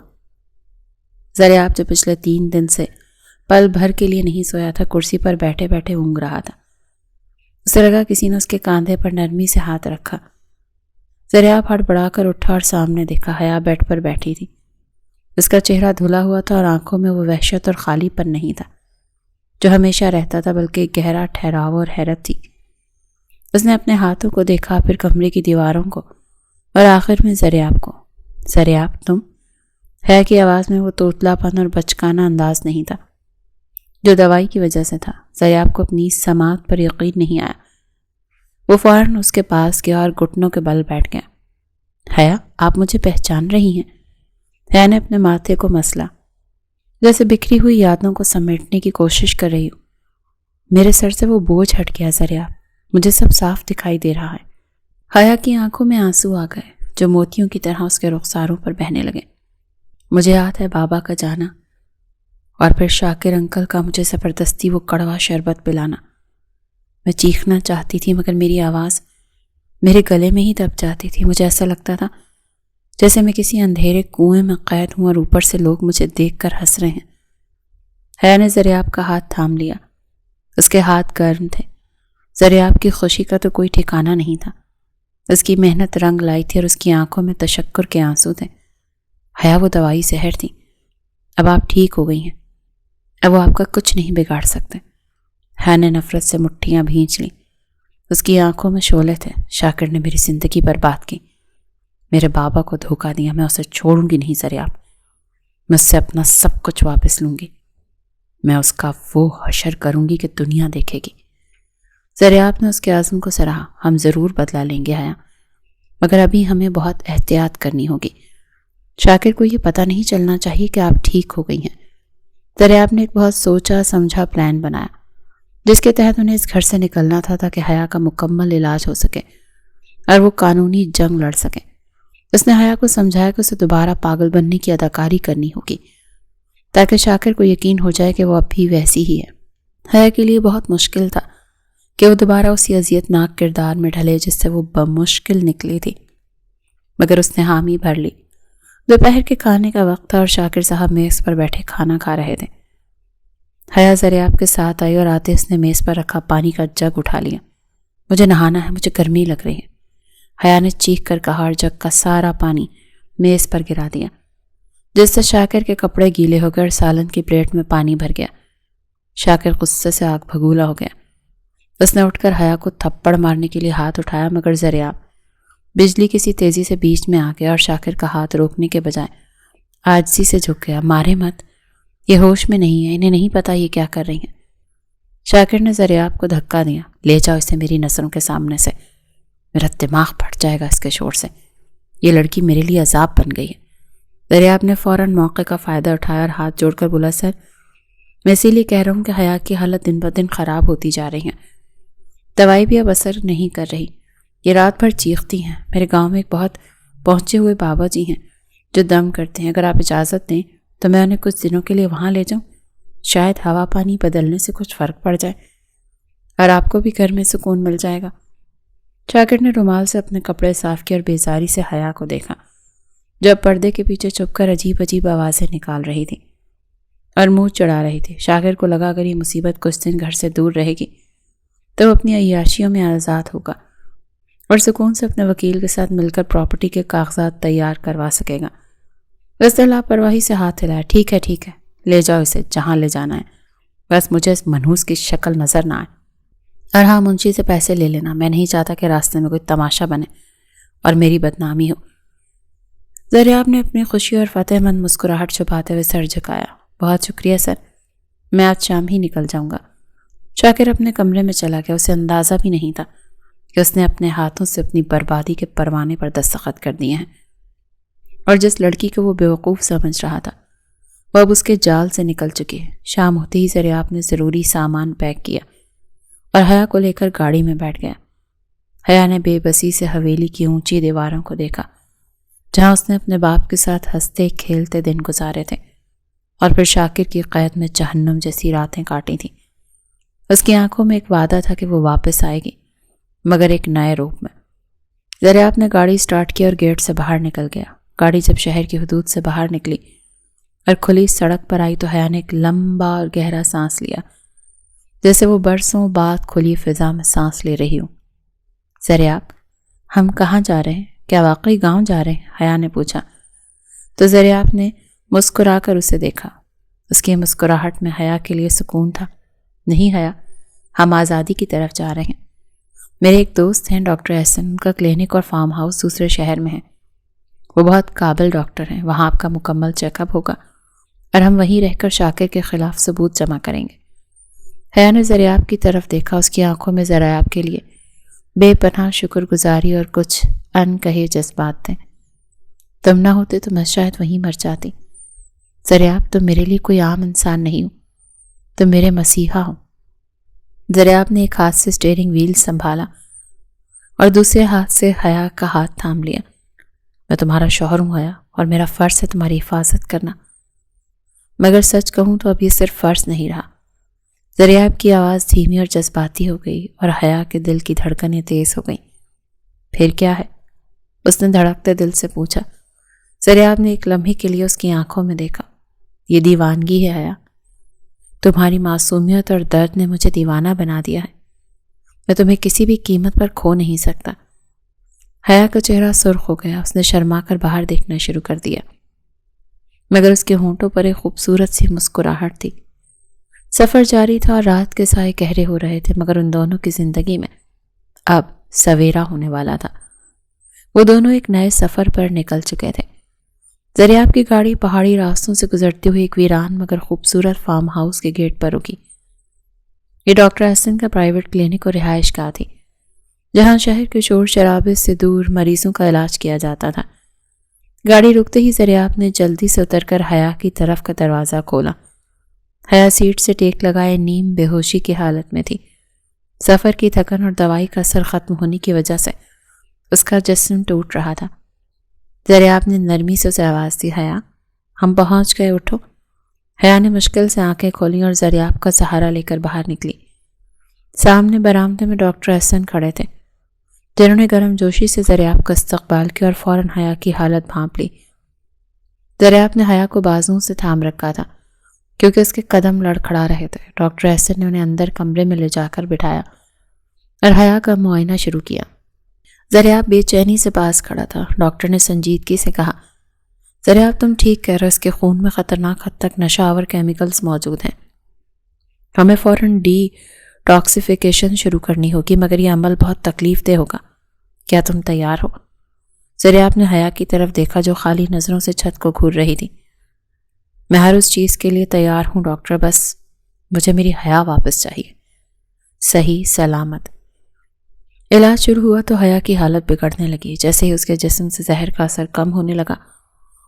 زریاب جو پچھلے 3 دن سے پل بھر کے لیے نہیں سویا تھا، کرسی پر بیٹھے بیٹھے اونگ رہا تھا۔ اسے لگا کسی نے اس کے کاندھے پر نرمی سے ہاتھ رکھا۔ زریاب ہڑبڑا کر اٹھا اور سامنے دیکھا حیا بیڈ پر بیٹھی تھی۔ اس کا چہرہ دھلا ہوا تھا اور آنکھوں میں وہ وحشت اور خالی پن نہیں تھا جو ہمیشہ رہتا تھا، بلکہ ایک گہرا ٹھہراؤ اور حیرت تھی۔ اس نے اپنے ہاتھوں کو دیکھا، پھر کمرے کی دیواروں کو اور آخر میں زریاب کو۔ زریاب، تم؟ حیا کی آواز میں وہ توتلا پن اور بچکانہ انداز نہیں تھا جو دوائی کی وجہ سے تھا۔ زریاب کو اپنی سماعت پر یقین نہیں آیا۔ وہ فوراً اس کے پاس گیا اور گھٹنوں کے بل بیٹھ گیا۔ حیا، آپ مجھے پہچان رہی ہیں؟ حیا نے اپنے ماتھے کو مسلا، جیسے بکھری ہوئی یادوں کو سمیٹنے کی کوشش کر رہی ہوں۔ میرے سر سے وہ بوجھ ہٹ گیا زریاب، مجھے سب صاف دکھائی دے رہا ہے۔ حیا کی آنکھوں میں آنسو آ گئے جو موتیوں کی طرح اس کے رخساروں پر بہنے لگے۔ مجھے یاد ہے بابا کا جانا اور پھر شاکر انکل کا مجھے زبردستی وہ کڑوا شربت پلانا۔ میں چیخنا چاہتی تھی مگر میری آواز میرے گلے میں ہی دب جاتی تھی۔ مجھے ایسا لگتا تھا جیسے میں کسی اندھیرے کنویں میں قید ہوں اور اوپر سے لوگ مجھے دیکھ کر ہنس رہے ہیں۔ حیا نے زریاب کا ہاتھ تھام لیا، اس کے ہاتھ گرم تھے۔ زریاب کی خوشی کا تو کوئی ٹھکانہ نہیں تھا۔ اس کی محنت رنگ لائی تھی اور اس کی آنکھوں میں تشکر کے آنسو تھے۔ حیا، وہ دوائی زہر تھی، اب آپ ٹھیک ہو گئی ہیں، اب وہ آپ کا کچھ نہیں بگاڑ سکتے۔ حیا نے نفرت سے مٹھیاں بھینچ لیں، اس کی آنکھوں میں شعلے تھے۔ شاکر نے میری زندگی برباد کی، میرے بابا کو دھوکہ دیا، میں اسے چھوڑوں گی نہیں زریاب۔ میں اس سے اپنا سب کچھ واپس لوں گی. میں اس کا وہ حشر کروں گی کہ دنیا دیکھے گی. زریاب نے اس کے عزم کو سراہا. ہم ضرور بدلا لیں گے حیا، مگر ابھی ہمیں بہت احتیاط کرنی ہوگی. شاکر کو یہ پتہ نہیں چلنا چاہیے کہ آپ ٹھیک ہو گئی ہیں. زریاب نے ایک بہت سوچا سمجھا پلان بنایا جس کے تحت انہیں اس گھر سے نکلنا تھا تاکہ حیا کا مکمل علاج ہو سکے اور وہ قانونی جنگ لڑ سکے. اس نے حیا کو سمجھایا کہ اسے دوبارہ پاگل بننے کی اداکاری کرنی ہوگی تاکہ شاکر کو یقین ہو جائے کہ وہ اب بھی ویسی ہی ہے. حیا کے لیے بہت مشکل تھا کہ وہ دوبارہ اسی اذیت ناک کردار میں ڈھلے جس سے وہ بمشکل نکلی تھی، مگر اس نے حامی بھر لی. دوپہر کے کھانے کا وقت تھا اور شاکر صاحب میز پر بیٹھے کھانا کھا رہے تھے. حیا زریاب کے ساتھ آئی اور آتے اس نے میز پر رکھا پانی کا جگ اٹھا لیا. مجھے نہانا ہے، مجھے گرمی لگ رہی ہے. حیا نے چیخ کر کہا اور جگ کا سارا پانی میز پر گرا دیا جس سے شاکر کے کپڑے گیلے ہو گئے اور سالن کی پلیٹ میں پانی بھر گیا. شاکر غصے سے آگ بھگولا ہو گیا. اس نے اٹھ کر حیا کو تھپڑ مارنے کے لیے ہاتھ اٹھایا مگر زریاب بجلی کسی تیزی سے بیچ میں آ گیا اور شاکر کا ہاتھ روکنے کے بجائے عاجزی سے جھک گیا. مارے مت، یہ ہوش میں نہیں ہے، انہیں نہیں پتا یہ کیا کر رہی ہیں. شاکر نے زریاب کو دھکا دیا. لے جاؤ اسے میری نظروں کے سامنے سے، میرا دماغ پھٹ جائے گا اس کے شور سے. یہ لڑکی میرے لیے عذاب بن گئی ہے. زریاب نے فوراً موقع کا فائدہ اٹھایا اور ہاتھ جوڑ کر بولا، سر میں اسی لیے کہہ رہا ہوں کہ حیا کی حالت دن بدن خراب ہوتی جا رہی ہیں. دوائی بھی اب اثر نہیں کر رہی. یہ رات بھر چیختی ہیں. میرے گاؤں میں ایک بہت پہنچے ہوئے بابا جی ہیں جو دم کرتے ہیں. اگر آپ اجازت دیں تو میں انہیں کچھ دنوں کے لیے وہاں لے جاؤں. شاید ہوا پانی بدلنے سے کچھ فرق پڑ جائے اور آپ کو بھی گھر میں سکون مل جائے گا. شاکر نے رومال سے اپنے کپڑے صاف کیے اور بیزاری سے حیا کو دیکھا جب پردے کے پیچھے چھپ کر عجیب عجیب آوازیں نکال رہی تھی اور منہ چڑھا رہی تھی. شاکر کو لگا اگر یہ مصیبت کچھ دن گھر سے دور رہے گی تو وہ اپنی عیاشیوں میں آزاد ہوگا اور سکون سے اپنے وکیل کے ساتھ مل کر پراپرٹی کے کاغذات تیار کروا سکے گا. اس نے لاپرواہی سے ہاتھ ہلایا. ٹھیک ہے، لے جاؤ اسے جہاں لے جانا ہے، بس مجھے اس منحوس کی شکل نظر نہ آئے. اور ہاں، منشی سے پیسے لے لینا. میں نہیں چاہتا کہ راستے میں کوئی تماشا بنے اور میری بدنامی ہو. زریاب نے اپنی خوشی اور فتح مند مسکراہٹ چھپاتے ہوئے سر جھکایا. بہت شکریہ سر، میں آج شام ہی نکل جاؤں گا. شاکر اپنے کمرے میں چلا گیا. اسے اندازہ بھی نہیں تھا کہ اس نے اپنے ہاتھوں سے اپنی بربادی کے پروانے پر دستخط کر دیے ہیں اور جس لڑکی کو وہ بیوقوف سمجھ رہا تھا وہ اب اس کے جال سے نکل چکی ہے. شام ہوتے ہی زریاب نے ضروری سامان پیک کیا اور حیا کو لے کر گاڑی میں بیٹھ گیا. حیا نے بے بسی سے حویلی کی اونچی دیواروں کو دیکھا جہاں اس نے اپنے باپ کے ساتھ ہنستے کھیلتے دن گزارے تھے اور پھر شاکر کی قید میں جہنم جیسی راتیں کاٹی تھیں. اس کی آنکھوں میں ایک وعدہ تھا کہ وہ واپس آئے گی مگر ایک نئے روپ میں. زریاب نے گاڑی سٹارٹ کی اور گیٹ سے باہر نکل گیا. گاڑی جب شہر کی حدود سے باہر نکلی اور کھلی سڑک پر آئی تو حیا نے ایک لمبا اور گہرا سانس لیا جیسے وہ برسوں بعد کھلی فضا میں سانس لے رہی ہوں. زریاب، ہم کہاں جا رہے ہیں؟ کیا واقعی گاؤں جا رہے ہیں؟ حیا نے پوچھا تو زریاب نے مسکرا کر اسے دیکھا. اس کی مسکراہٹ میں حیا کے لیے سکون تھا. نہیں حیا، ہم آزادی کی طرف جا رہے ہیں. میرے ایک دوست ہیں ڈاکٹر احسن، ان کا کلینک اور فارم ہاؤس دوسرے شہر میں ہے. وہ بہت قابل ڈاکٹر ہیں. وہاں آپ کا مکمل چیک اپ ہوگا اور ہم وہیں رہ کر شاکر کے خلاف ثبوت جمع کریں گے. حیا نے زریاب کی طرف دیکھا. اس کی آنکھوں میں زریاب کے لیے بے پناہ شکر گزاری اور کچھ ان کہے جذبات تھے. تم نہ ہوتے تو میں شاید وہیں مر جاتی. زریاب، تم میرے لیے کوئی عام انسان نہیں ہو، تم میرے مسیحا ہو. زریاب نے ایک ہاتھ سے اسٹیئرنگ ویل سنبھالا اور دوسرے ہاتھ سے حیا کا ہاتھ تھام لیا. میں تمہارا شوہر ہوں حیا، اور میرا فرض ہے تمہاری حفاظت کرنا. مگر سچ کہوں تو اب یہ صرف فرض نہیں رہا. زریاب کی آواز دھیمی اور جذباتی ہو گئی اور حیا کے دل کی دھڑکنیں تیز ہو گئیں. پھر کیا ہے؟ اس نے دھڑکتے دل سے پوچھا. زریاب نے ایک لمحے کے لیے اس کی آنکھوں میں دیکھا. یہ دیوانگی ہے حیا. تمہاری معصومیت اور درد نے مجھے دیوانہ بنا دیا ہے. میں تمہیں کسی بھی قیمت پر کھو نہیں سکتا. حیا کا چہرہ سرخ ہو گیا. اس نے شرما کر باہر دیکھنا شروع کر دیا مگر اس کے ہونٹوں پر ایک خوبصورت سی مسکراہٹ تھی. سفر جاری تھا اور رات کے سائے گہرے ہو رہے تھے مگر ان دونوں کی زندگی میں اب سویرا ہونے والا تھا. وہ دونوں ایک نئے سفر پر نکل چکے تھے. زریاب کی گاڑی پہاڑی راستوں سے گزرتے ہوئے ایک ویران مگر خوبصورت فارم ہاؤس کے گیٹ پر رکی۔ یہ ڈاکٹر احسن کا پرائیویٹ کلینک اور رہائش گاہ تھی، جہاں شہر کے شور شرابے سے دور مریضوں کا علاج کیا جاتا تھا۔ گاڑی رکتے ہی زریاب نے جلدی سے اتر کر حیا کی طرف کا دروازہ کھولا۔ حیا سیٹ سے ٹیک لگائے نیم بے ہوشی کی حالت میں تھی۔ سفر کی تھکن اور دوائی کا اثر ختم ہونے کی وجہ سے اس کا جسم ٹوٹ رہا تھا۔ زریاب نے نرمی سے اسے آواز دی، حیا ہم پہنچ گئے، اٹھو۔ حیا نے مشکل سے آنکھیں کھولیں اور زریاب کا سہارا لے کر باہر نکلی۔ سامنے برآمدے میں ڈاکٹر احسن کھڑے تھے، جنہوں نے گرم جوشی سے زریاب کا استقبال کیا اور فوراً حیا کی حالت بھانپ لی۔ زریاب نے حیا کو بازوؤں سے تھام رکھا تھا کیونکہ اس کے قدم لڑکھڑا رہے تھے۔ ڈاکٹر احسن نے انہیں اندر کمرے میں لے جا کر بٹھایا اور حیا کا معائنہ شروع کیا۔ زریاب بے چینی سے پاس کھڑا تھا۔ ڈاکٹر نے سنجیدگی سے کہا، زریاب تم ٹھیک کہہ رہے، اس کے خون میں خطرناک حد تک نشہ آور کیمیکلز موجود ہیں۔ ہمیں فوراً ڈی ٹاکسیفیکیشن شروع کرنی ہوگی، مگر یہ عمل بہت تکلیف دہ ہوگا۔ کیا تم تیار ہو؟ زریاب نے حیا کی طرف دیکھا جو خالی نظروں سے چھت کو گھور رہی تھی۔ میں ہر اس چیز کے لیے تیار ہوں ڈاکٹر، بس مجھے میری حیا واپس چاہیے، صحیح سلامت۔ علاج شروع ہوا تو حیا کی حالت بگڑنے لگی۔ جیسے ہی اس کے جسم سے زہر کا اثر کم ہونے لگا،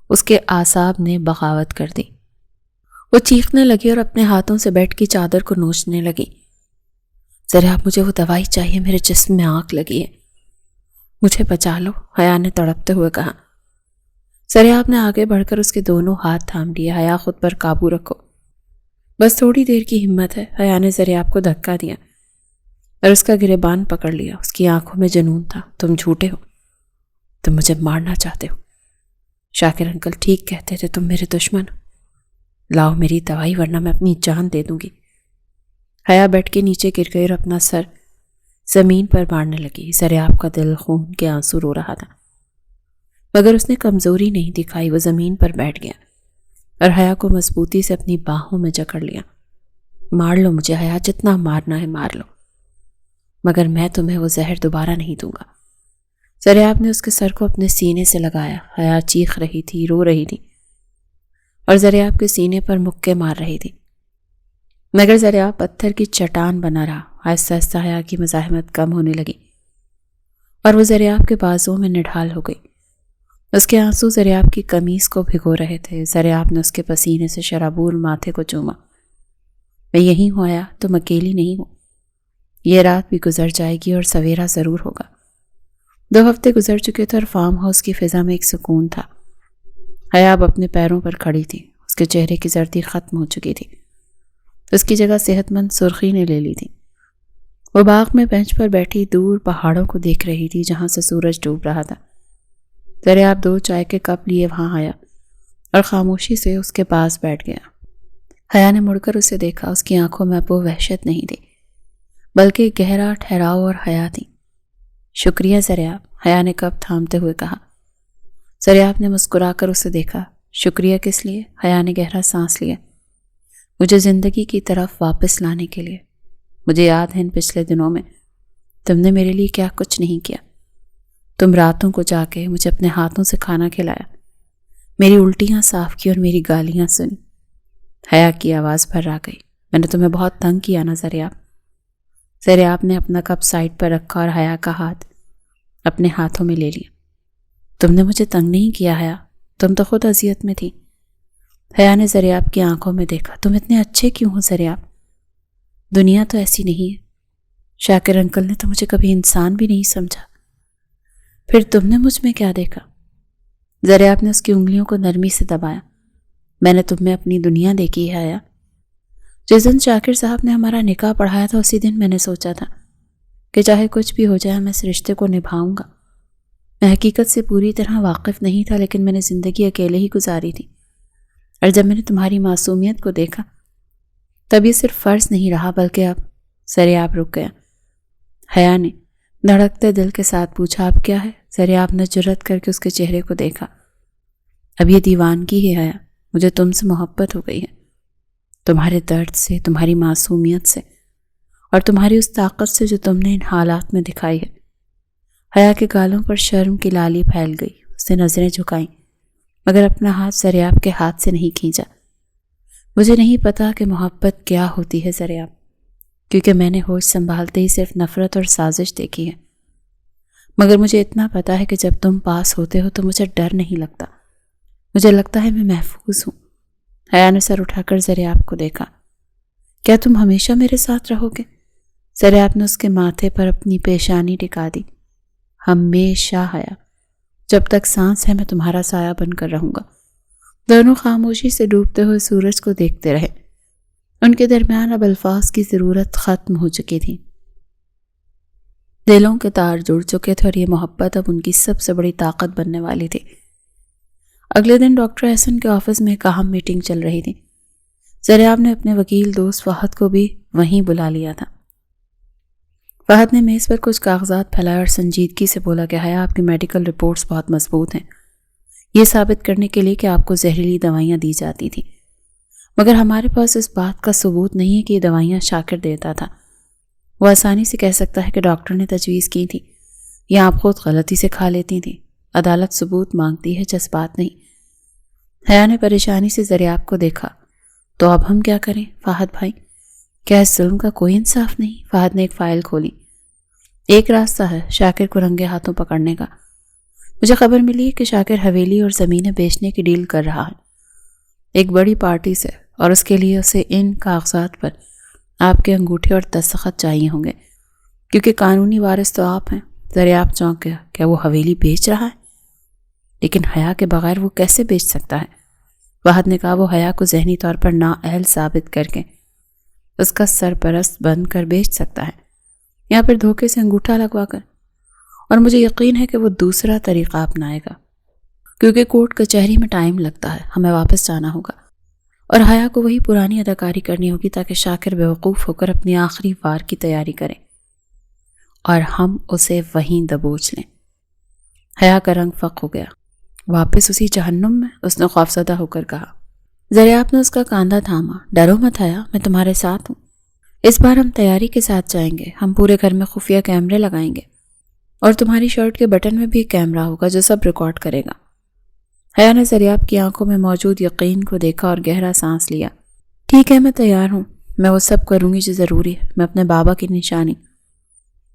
اس کے اعصاب نے بغاوت کر دی۔ وہ چیخنے لگی اور اپنے ہاتھوں سے بیڈ کی چادر کو نوچنے لگی۔ زریاب مجھے وہ دوائی چاہیے، میرے جسم میں آگ لگی ہے، مجھے بچا لو، حیا نے تڑپتے ہوئے کہا۔ زریاب نے آگے بڑھ کر اس کے دونوں ہاتھ تھام لیے۔ حیا خود پر قابو رکھو، بس تھوڑی دیر کی ہمت ہے۔ حیا نے زریاب کو دھکا دیا اور اس کا گریبان پکڑ لیا۔ اس کی آنکھوں میں جنون تھا۔ تم جھوٹے ہو، تم مجھے مارنا چاہتے ہو۔ شاکر انکل ٹھیک کہتے تھے، تم میرے دشمن ہو۔ لاؤ میری دوائی ورنہ میں اپنی جان دے دوں گی۔ حیا بیٹھ کے نیچے گر گئی اور اپنا سر زمین پر مارنے لگی۔ زریاب کا دل خون کے آنسو رو رہا تھا، مگر اس نے کمزوری نہیں دکھائی۔ وہ زمین پر بیٹھ گیا اور حیا کو مضبوطی سے اپنی باہوں میں جکڑ لیا۔ مار لو مجھے حیا، جتنا مارنا ہے مار لو، مگر میں تمہیں وہ زہر دوبارہ نہیں دوں گا۔ زریاب نے اس کے سر کو اپنے سینے سے لگایا۔ حیا چیخ رہی تھی، رو رہی تھی اور زریاب کے سینے پر مکے مار رہی تھی، مگر زریاب پتھر کی چٹان بنا رہا۔ آہستہ آہستہ حیا کی مزاحمت کم ہونے لگی اور وہ زریاب کے بازوؤں میں نڈھال ہو گئی۔ اس کے آنسو زریاب کی قمیص کو بھگو رہے تھے۔ زریاب نے اس کے پسینے سے شرابور ماتھے کو چوما۔ میں یہیں ہوں حیا، تم اکیلی نہیں ہو۔ یہ رات بھی گزر جائے گی اور سویرا ضرور ہوگا۔ 2 ہفتے گزر چکے تھے اور فارم ہاؤس کی فضا میں ایک سکون تھا۔ حیا اب اپنے پیروں پر کھڑی تھی۔ اس کے چہرے کی زردی ختم ہو چکی تھی، اس کی جگہ صحت مند سرخی نے لے لی تھی۔ وہ باغ میں بینچ پر بیٹھی دور پہاڑوں کو دیکھ رہی تھی جہاں سے سورج ڈوب رہا تھا۔ زریاب 2 چائے کے کپ لیے وہاں آیا اور خاموشی سے اس کے پاس بیٹھ گیا۔ حیا نے مڑ کر اسے دیکھا۔ اس کی آنکھوں میں اب وہ وحشت نہیں تھی، بلکہ گہرا ٹھہراؤ اور حیا تھی۔ شکریہ زریاب، حیا نے کپ تھامتے ہوئے کہا۔ زریاب نے مسکرا کر اسے دیکھا۔ شکریہ کس لیے؟ حیا نے گہرا سانس لیا۔ مجھے زندگی کی طرف واپس لانے کے لیے۔ مجھے یاد ہے ان پچھلے دنوں میں تم نے میرے لیے کیا کچھ نہیں کیا۔ تم راتوں کو جا کے مجھے اپنے ہاتھوں سے کھانا کھلایا، میری الٹیاں صاف کی اور میری گالیاں سنی۔ حیا کی آواز بھر آ گئی۔ میں نے تمہیں بہت تنگ کیا نا زریاب؟ زریاب نے اپنا کپ سائڈ پر رکھا اور حیا کا ہاتھ اپنے ہاتھوں میں لے لیا۔ تم نے مجھے تنگ نہیں کیا حیا، تم تو خود اذیت میں تھی۔ حیا نے زریاب کی آنکھوں میں دیکھا۔ تم اتنے اچھے کیوں ہو زریاب؟ دنیا تو ایسی نہیں ہے، شاکر انکل نے تو مجھے کبھی انسان بھی نہیں سمجھا۔ پھر تم نے مجھ میں کیا دیکھا؟ زریاب نے اس کی انگلیوں کو نرمی سے دبایا۔ میں نے تم میں اپنی دنیا دیکھی ہے حیا۔ جس دن شاکر صاحب نے ہمارا نکاح پڑھایا تھا اسی دن میں نے سوچا تھا کہ چاہے کچھ بھی ہو جائے میں اس رشتے کو نبھاؤں گا۔ میں حقیقت سے پوری طرح واقف نہیں تھا، لیکن میں نے زندگی اکیلے ہی گزاری تھی، اور جب میں نے تمہاری معصومیت کو دیکھا تب یہ صرف فرض نہیں رہا بلکہ اب۔ زریاب رک گیا۔ حیا نے دھڑکتے دل کے ساتھ پوچھا، اب کیا ہے؟ زریاب نے جرأت کر کے اس کے چہرے کو دیکھا۔ اب یہ دیوانگی ہے حیا، مجھے تم سے محبت ہو گئی ہے، تمہارے درد سے، تمہاری معصومیت سے، اور تمہاری اس طاقت سے جو تم نے ان حالات میں دکھائی ہے۔ حیا کے گالوں پر شرم کی لالی پھیل گئی۔ اس نے نظریں جھکائیں، مگر اپنا ہاتھ زریاب کے ہاتھ سے نہیں کھینچا۔ مجھے نہیں پتا کہ محبت کیا ہوتی ہے زریاب، کیونکہ میں نے ہوش سنبھالتے ہی صرف نفرت اور سازش دیکھی ہے۔ مگر مجھے اتنا پتا ہے کہ جب تم پاس ہوتے ہو تو مجھے ڈر نہیں لگتا، مجھے لگتا ہے میں محفوظ ہوں۔ حیا نے سر اٹھا کر زریاب کو دیکھا۔ کیا تم ہمیشہ میرے ساتھ رہو گے؟ زریاب نے اس کے ماتھے پر اپنی پیشانی ٹکا دی۔ ہمیشہ حیا، جب تک سانس ہے میں تمہارا سایہ بن کر رہوں گا۔ دونوں خاموشی سے ڈوبتے ہوئے سورج کو دیکھتے رہے۔ ان کے درمیان اب الفاظ کی ضرورت ختم ہو چکی تھی۔ دلوں کے تار جڑ چکے تھے اور یہ محبت اب ان کی سب سے بڑی طاقت بننے والی تھی۔ اگلے دن ڈاکٹر احسن کے آفس میں ایک اہم میٹنگ چل رہی تھی۔ زریاب نے اپنے وکیل دوست فہد کو بھی وہیں بلا لیا تھا۔ فہد نے میز پر کچھ کاغذات پھیلائے اور سنجیدگی سے بولا کہ حیا، آپ کی میڈیکل رپورٹس بہت مضبوط ہیں، یہ ثابت کرنے کے لیے کہ آپ کو زہریلی دوائیاں دی جاتی تھیں، مگر ہمارے پاس اس بات کا ثبوت نہیں ہے کہ یہ دوائیاں شاکر دیتا تھا۔ وہ آسانی سے کہہ سکتا ہے کہ ڈاکٹر نے تجویز کی تھی یا آپ خود غلطی سے کھا لیتی تھیں۔ عدالت ثبوت مانگتی ہے، جذبات نہیں۔ حیا نے پریشانی سے زریاب کو دیکھا۔ تو اب ہم کیا کریں فہد بھائی؟ کیا اس ظلم کا کوئی انصاف نہیں؟ فہد نے ایک فائل کھولی۔ ایک راستہ ہے شاکر کو رنگے ہاتھوں پکڑنے کا۔ مجھے خبر ملی کہ شاکر حویلی اور زمینیں بیچنے کی ڈیل کر رہا ہے ایک بڑی پارٹی سے، اور اس کے لیے اسے ان کاغذات پر آپ کے انگوٹھے اور دستخط چاہیے ہوں گے، کیونکہ قانونی وارث تو آپ ہیں۔ زریاب چونک گیا۔ کیا وہ حویلی بیچ رہا ہے؟ لیکن حیا کے بغیر وہ کیسے بیچ سکتا ہے؟ فہد نے کہا وہ حیا کو ذہنی طور پر نااہل ثابت کر کے اس کا سرپرست بن کر بیچ سکتا ہے، یا پھر دھوکے سے انگوٹھا لگوا کر۔ اور مجھے یقین ہے کہ وہ دوسرا طریقہ اپنائے گا، کیونکہ کورٹ کچہری میں ٹائم لگتا ہے، ہمیں واپس جانا ہوگا، اور حیا کو وہی پرانی اداکاری کرنی ہوگی تاکہ شاکر بیوقوف ہو کر اپنی آخری وار کی تیاری کرے اور ہم اسے وہیں دبوچ لیں۔ حیا کا رنگ فق ہو گیا۔ واپس اسی جہنم میں؟ اس نے خوفزدہ ہو کر کہا۔ زریاب نے اس کا کاندھا تھاما۔ ڈرو مت حیا، میں تمہارے ساتھ ہوں۔ اس بار ہم تیاری کے ساتھ جائیں گے، ہم پورے گھر میں خفیہ کیمرے لگائیں گے، اور تمہاری شرٹ کے بٹن میں بھی ایک کیمرہ ہوگا جو سب ریکارڈ کرے گا۔ حیا نے زریاب کی آنکھوں میں موجود یقین کو دیکھا اور گہرا سانس لیا۔ ٹھیک ہے، میں تیار ہوں، میں وہ سب کروں گی جو ضروری ہے۔ میں اپنے بابا کی نشانی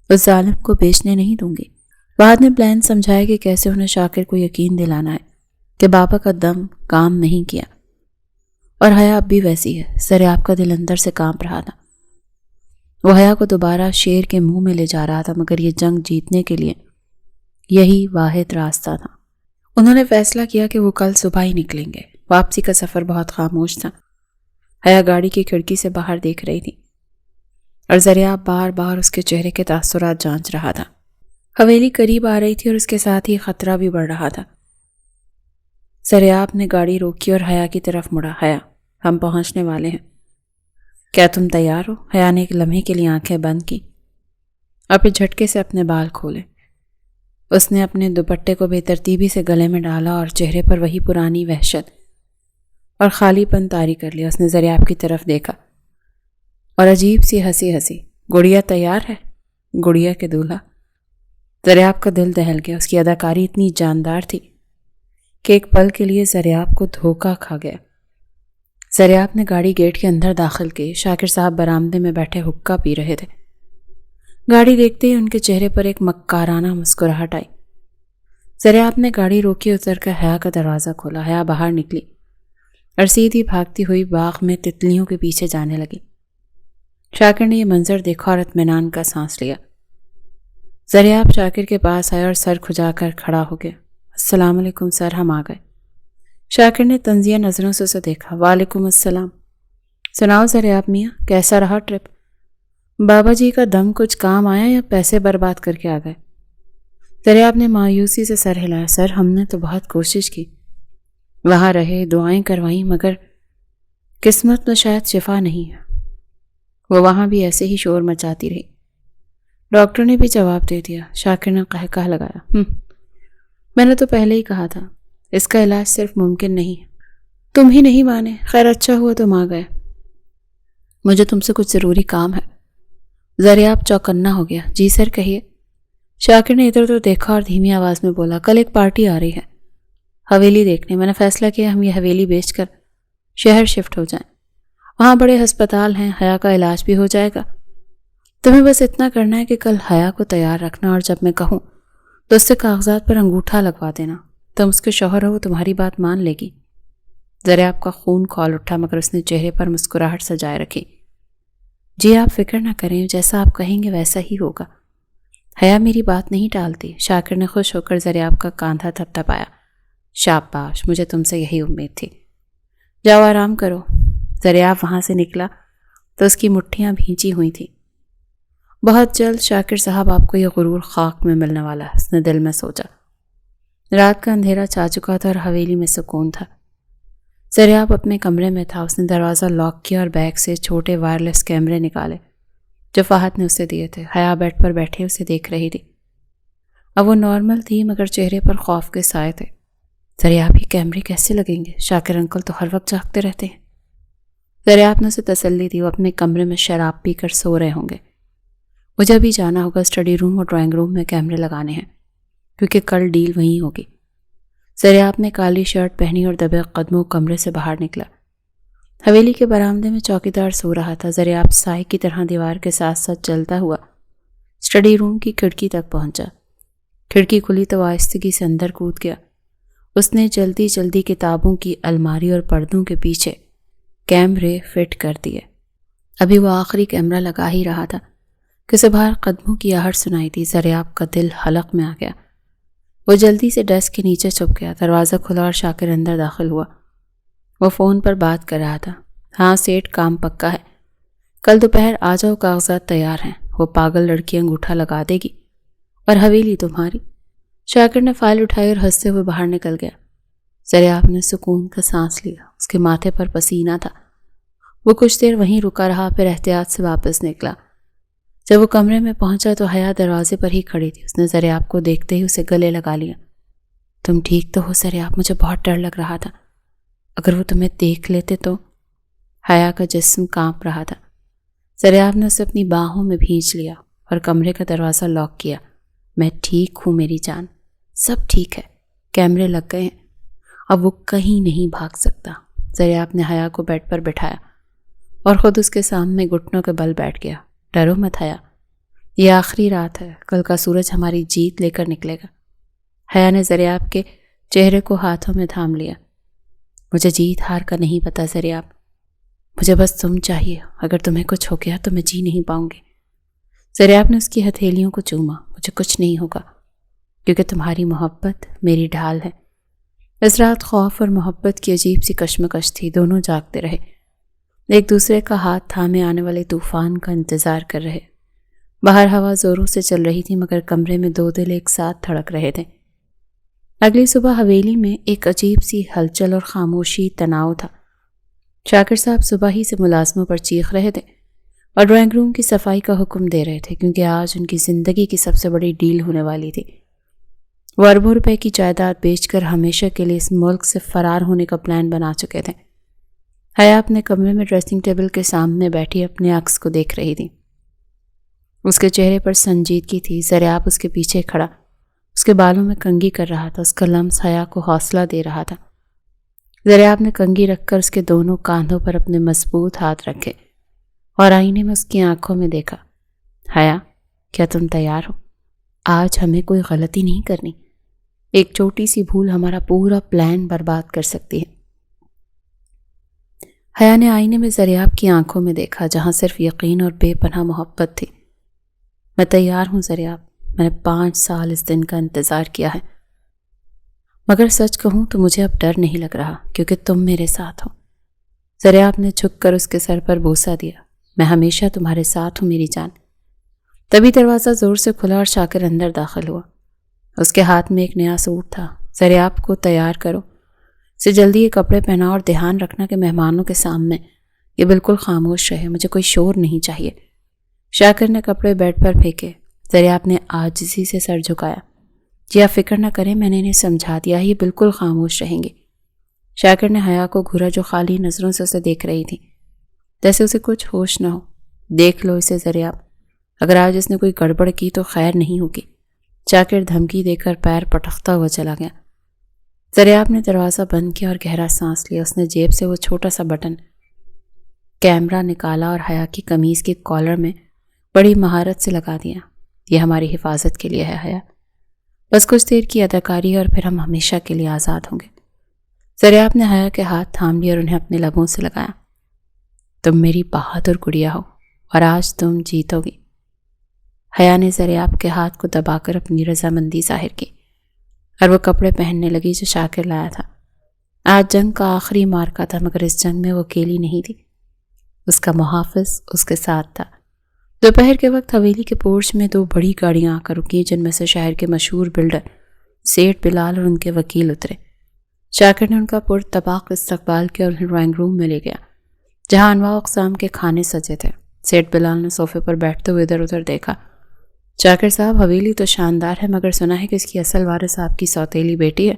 اس ظالم کو بیچنے نہیں دوں گی۔ فہد نے پلان سمجھایا کہ کیسے انہیں شاکر کو یقین دلانا ہے کہ بابا کا دم کام نہیں کیا، اور حیا اب بھی ویسی ہے۔ زریاب کا دل اندر سے کانپ رہا تھا۔ وہ حیا کو دوبارہ شیر کے منہ میں لے جا رہا تھا، مگر یہ جنگ جیتنے کے لیے یہی واحد راستہ تھا۔ انہوں نے فیصلہ کیا کہ وہ کل صبح ہی نکلیں گے۔ واپسی کا سفر بہت خاموش تھا۔ حیا گاڑی کی کھڑکی سے باہر دیکھ رہی تھی، اور زریاب بار بار اس کے چہرے کے تاثرات جانچ رہا تھا۔ حویلی قریب آ رہی تھی اور اس کے ساتھ ہی خطرہ بھی بڑھ رہا تھا۔ زریاب نے گاڑی روکی اور حیا کی طرف مڑا۔ حیا، ہم پہنچنے والے ہیں، کیا تم تیار ہو؟ حیا نے ایک لمحے کے لیے آنکھیں بند کی اور پھر جھٹکے سے اپنے بال کھولے۔ اس نے اپنے دوپٹے کو بے ترتیبی سے گلے میں ڈالا اور چہرے پر وہی پرانی وحشت اور خالی پن طاری کر لیا۔ اس نے زریاب کی طرف دیکھا اور عجیب سی ہنسی ہنسی۔ گڑیا تیار ہے؟ گڑیا کے دولہا۔ زریاب کا دل دہل گیا۔ اس کی اداکاری اتنی جاندار تھی کہ ایک پل کے لیے زریاب کو دھوکہ کھا گیا۔ زریاب نے گاڑی گیٹ کے اندر داخل کی۔ شاکر صاحب برآمدے میں بیٹھے حقہ پی رہے تھے۔ گاڑی دیکھتے ہی ان کے چہرے پر ایک مکارانہ مسکراہٹ آئی۔ زریاب نے گاڑی روکی، اتر کر حیا کا دروازہ کھولا۔ حیا باہر نکلی اور سیدھی بھاگتی ہوئی باغ میں تتلیوں کے پیچھے جانے لگی۔ شاکر نے یہ منظر دیکھا اور اطمینان کا سانس لیا۔ زریاب شاکر کے پاس آیا اور سر کھجا کر کھڑا ہو گیا۔ السلام علیکم سر، ہم آ گئے۔ شاکر نے طنزیہ نظروں سے اسے دیکھا۔ وعلیکم السلام۔ سناؤ زریاب میاں، کیسا رہا ٹرپ؟ بابا جی کا دم کچھ کام آیا یا پیسے برباد کر کے آ گئے؟ زریاب نے مایوسی سے سر ہلایا۔ سر، ہم نے تو بہت کوشش کی، وہاں رہے، دعائیں کروائیں، مگر قسمت میں شاید شفا نہیں ہے۔ وہ وہاں بھی ایسے ہی شور مچاتی رہی۔ ڈاکٹر نے بھی جواب دے دیا۔ شاکر نے قہقہ لگایا۔ میں نے تو پہلے ہی کہا تھا، اس کا علاج صرف ممکن نہیں ہے۔ تم ہی نہیں مانے۔ خیر، اچھا ہوا تم آ گئے، مجھے تم سے کچھ ضروری کام ہے۔ زریاب چوکنا ہو گیا۔ جی سر، کہیے۔ شاکر نے ادھر ادھر دیکھا اور دھیمی آواز میں بولا، کل ایک پارٹی آ رہی ہے، حویلی دیکھنے۔ میں نے فیصلہ کیا ہم یہ حویلی بیچ کر شہر شفٹ ہو جائیں، وہاں بڑے ہسپتال ہیں، حیا کا علاج بھی ہو جائے گا۔ تمہیں بس اتنا کرنا ہے کہ کل حیا کو تیار رکھنا، اور جب میں کہوں تو اس سے کاغذات پر انگوٹھا لگوا دینا۔ تم اس کے شوہر ہو، وہ تمہاری بات مان لے گی۔ دریاب کا خون کھول اٹھا، مگر اس نے چہرے پر مسکراہٹ سجائے رکھی۔ جی آپ فکر نہ کریں، جیسا آپ کہیں گے ویسا ہی ہوگا۔ حیا میری بات نہیں ٹالتی۔ شاکر نے خوش ہو کر دریاب کا کاندھا تھپتھپایا۔ شاباش، مجھے تم سے یہی امید تھی۔ جاؤ آرام کرو۔ دریاب وہاں سے نکلا تو اس کی مٹھیاں بھینچی ہوئی تھیں۔ بہت جلد شاکر صاحب آپ کو یہ غرور خاک میں ملنے والا ہے، اس نے دل میں سوچا۔ رات کا اندھیرا چھا چکا تھا اور حویلی میں سکون تھا۔ دریاب اپنے کمرے میں تھا۔ اس نے دروازہ لاک کیا اور بیگ سے چھوٹے وائرلیس کیمرے نکالے جو فہد نے اسے دیے تھے۔ حیا بیڈ پر بیٹھے اسے دیکھ رہی تھی۔ اب وہ نارمل تھی، مگر چہرے پر خوف کے سائے تھے۔ دریاب ہی کیمرے کیسے لگیں گے؟ شاکر انکل تو ہر وقت جاگتے رہتے ہیں۔ دریاب نے اسے تسلی دی، وہ اپنے کمرے میں شراب پی کر سو رہے ہوں گے۔ مجھے بھی جانا ہوگا، اسٹڈی روم اور ڈرائنگ روم میں کیمرے لگانے ہیں، کیونکہ کل ڈیل وہیں ہوگی۔ دریاب نے کالی شرٹ پہنی اور دبے قدموں کمرے سے باہر نکلا۔ حویلی کے برآمدے میں چوکیدار سو رہا تھا۔ دریاب سائے کی طرح دیوار کے ساتھ ساتھ چلتا ہوا اسٹڈی روم کی کھڑکی تک پہنچا۔ کھڑکی کھلی تو آہستگی سے اندر کود گیا۔ اس نے جلدی جلدی کتابوں کی الماری اور پردوں کے پیچھے کیمرے فٹ کر دیے۔ ابھی وہ آخری کیمرہ لگا ہی رہا تھا کہ اسے باہر قدموں کی آہٹ سنائی دی۔ دریاب کا دل حلق میں آ گیا۔ وہ جلدی سے ڈیسک کے نیچے چھپ گیا۔ دروازہ کھلا اور شاکر اندر داخل ہوا۔ وہ فون پر بات کر رہا تھا۔ ہاں سیٹ، کام پکا ہے، کل دوپہر آ جاؤ، کاغذات تیار ہیں۔ وہ پاگل لڑکی انگوٹھا لگا دے گی اور حویلی تمہاری۔ شاکر نے فائل اٹھائی اور ہنستے ہوئے باہر نکل گیا۔ دریاب نے سکون کا سانس لیا۔ اس کے ماتھے پر پسینہ تھا۔ وہ کچھ دیر وہیں رکا رہا، پھر احتیاط سے واپس نکلا۔ جب وہ کمرے میں پہنچا تو حیا دروازے پر ہی کھڑی تھی۔ اس نے دریاب کو دیکھتے ہی اسے گلے لگا لیا۔ تم ٹھیک تو ہو دریاب؟ مجھے بہت ڈر لگ رہا تھا، اگر وہ تمہیں دیکھ لیتے تو۔ حیا کا جسم کانپ رہا تھا۔ دریاب نے اسے اپنی باہوں میں بھینچ لیا اور کمرے کا دروازہ لاک کیا۔ میں ٹھیک ہوں میری جان، سب ٹھیک ہے، کیمرے لگ گئے ہیں، اب وہ کہیں نہیں بھاگ سکتا۔ دریاب نے حیا کو بیڈ پر بٹھایا اور خود اس کے سامنے گھٹنوں کے بل بیٹھ گیا۔ ڈرو مت حیا، یہ آخری رات ہے، کل کا سورج ہماری جیت لے کر نکلے گا۔ حیا نے دریاب کے چہرے کو ہاتھوں میں تھام لیا۔ مجھے جیت ہار کا نہیں پتا دریاب، مجھے بس تم چاہیے، اگر تمہیں کچھ ہو گیا تو میں جی نہیں پاؤں گی۔ دریاب نے اس کی ہتھیلیوں کو چوما۔ مجھے کچھ نہیں ہوگا، کیونکہ تمہاری محبت میری ڈھال ہے۔ اس رات خوف اور محبت کی عجیب سی کشمکش تھی۔ دونوں جاگتے رہے، ایک دوسرے کا ہاتھ تھامے آنے والے طوفان کا انتظار کر رہے۔ باہر ہوا زوروں سے چل رہی تھی، مگر کمرے میں دو دل ایک ساتھ دھڑک رہے تھے۔ اگلی صبح حویلی میں ایک عجیب سی ہلچل اور خاموشی تناؤ تھا۔ شاکر صاحب صبح ہی سے ملازموں پر چیخ رہے تھے اور ڈرائنگ روم کی صفائی کا حکم دے رہے تھے، کیونکہ آج ان کی زندگی کی سب سے بڑی ڈیل ہونے والی تھی۔ وہ اربوں روپے کی جائیداد بیچ کر ہمیشہ کے لیے اس ملک سے فرار ہونے کا پلان بنا چکے تھے۔ حیا اپنے کمرے میں ڈریسنگ ٹیبل کے سامنے بیٹھی اپنے عکس کو دیکھ رہی تھی۔ اس کے چہرے پر سنجیدگی تھی۔ دریاب اس کے پیچھے کھڑا اس کے بالوں میں کنگھی کر رہا تھا۔ اس کا لمس حیا کو حوصلہ دے رہا تھا۔ دریاب نے کنگھی رکھ کر اس کے دونوں کاندھوں پر اپنے مضبوط ہاتھ رکھے اور آئینے میں اس کی آنکھوں میں دیکھا۔ حیا، کیا تم تیار ہو؟ آج ہمیں کوئی غلطی نہیں کرنی، ایک چھوٹی سی بھول ہمارا پورا پلان برباد کر سکتی ہے۔ حیا نے آئینے میں دریاب کی آنکھوں میں دیکھا، جہاں صرف یقین اور بے پناہ محبت تھی۔ میں تیار ہوں دریاب، میں نے 5 سال اس دن کا انتظار کیا ہے، مگر سچ کہوں تو مجھے اب ڈر نہیں لگ رہا، کیونکہ تم میرے ساتھ ہو۔ دریاب نے جھک کر اس کے سر پر بوسہ دیا۔ میں ہمیشہ تمہارے ساتھ ہوں میری جان۔ تبھی دروازہ زور سے کھلا اور شاکر اندر داخل ہوا۔ اس کے ہاتھ میں ایک نیا سوٹ تھا۔ دریاب کو تیار کرو، اسے جلدی یہ کپڑے پہناؤ اور دھیان رکھنا کہ مہمانوں کے سامنے یہ بالکل خاموش رہے، مجھے کوئی شور نہیں چاہیے۔ شاکر نے کپڑے بیڈ پر پھینکے۔ دریاب نے عاجزی سے سر جھکایا۔ جی آپ فکر نہ کریں، میں نے انہیں سمجھا دیا، یہ بالکل خاموش رہیں گے۔ شاکر نے حیا کو گھورا، جو خالی نظروں سے اسے دیکھ رہی تھی، جیسے اسے کچھ ہوش نہ ہو۔ دیکھ لو اسے دریاب، اگر آج اس نے کوئی گڑبڑ کی تو خیر نہیں ہوگی۔ شاکر دھمکی دے کر پیر پٹکتا ہوا چلا گیا۔ ذریعہ نے دروازہ بند کیا اور گہرا سانس لیا. اس نے جیب سے وہ چھوٹا سا بٹن کیمرہ نکالا اور حیا کی قمیض کے کالر میں بڑی مہارت سے لگا دیا. یہ ہماری حفاظت کے لیے ہے حیا. بس کچھ دیر کی اداکاری اور پھر ہم ہمیشہ کے لیے آزاد ہوں گے. ذریعہ نے حیا کے ہاتھ تھام لیے اور انہیں اپنے لبوں سے لگایا. تم میری بہادر گڑیا ہو اور آج تم جیتو گی. حیا نے ذریعہ کے ہاتھ کو دبا کر اپنی رضامندی ظاہر کی اور وہ کپڑے پہننے لگی جو شاکر لایا تھا. آج جنگ کا آخری مارکا تھا، مگر اس جنگ میں وہ اکیلی نہیں تھی. اس کا محافظ اس کے ساتھ تھا. دوپہر کے وقت حویلی کے پورچ میں 2 بڑی گاڑیاں آ کر رکیں، جن میں سے شہر کے مشہور بلڈر سیٹھ بلال اور ان کے وکیل اترے. شاکر نے ان کا پرتپاق استقبال کیا اور انہیں ڈرائنگ روم میں لے گیا، جہاں انواع اقسام کے کھانے سجے تھے. سیٹھ بلال نے صوفے پر بیٹھتے ہوئے ادھر ادھر دیکھا. شاکر صاحب، حویلی تو شاندار ہے، مگر سنا ہے کہ اس کی اصل وارث آپ کی سوتیلی بیٹی ہے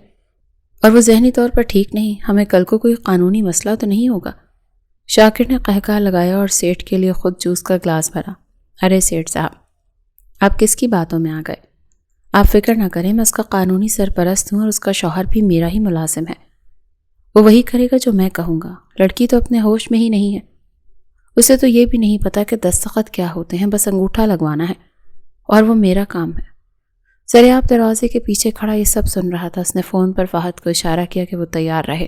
اور وہ ذہنی طور پر ٹھیک نہیں. ہمیں کل کو کوئی قانونی مسئلہ تو نہیں ہوگا؟ شاکر نے قہقہ لگایا اور سیٹھ کے لیے خود جوس کا گلاس بھرا. ارے سیٹھ صاحب، آپ کس کی باتوں میں آ گئے؟ آپ فکر نہ کریں، میں اس کا قانونی سرپرست ہوں اور اس کا شوہر بھی میرا ہی ملازم ہے. وہ وہی کرے گا جو میں کہوں گا. لڑکی تو اپنے ہوش میں ہی نہیں ہے. اسے تو یہ بھی نہیں پتا کہ دستخط کیا ہوتے ہیں، بس انگوٹھا لگوانا ہے اور وہ میرا کام ہے. ذریعہ دروازے کے پیچھے کھڑا یہ سب سن رہا تھا. اس نے فون پر فہد کو اشارہ کیا کہ وہ تیار رہے.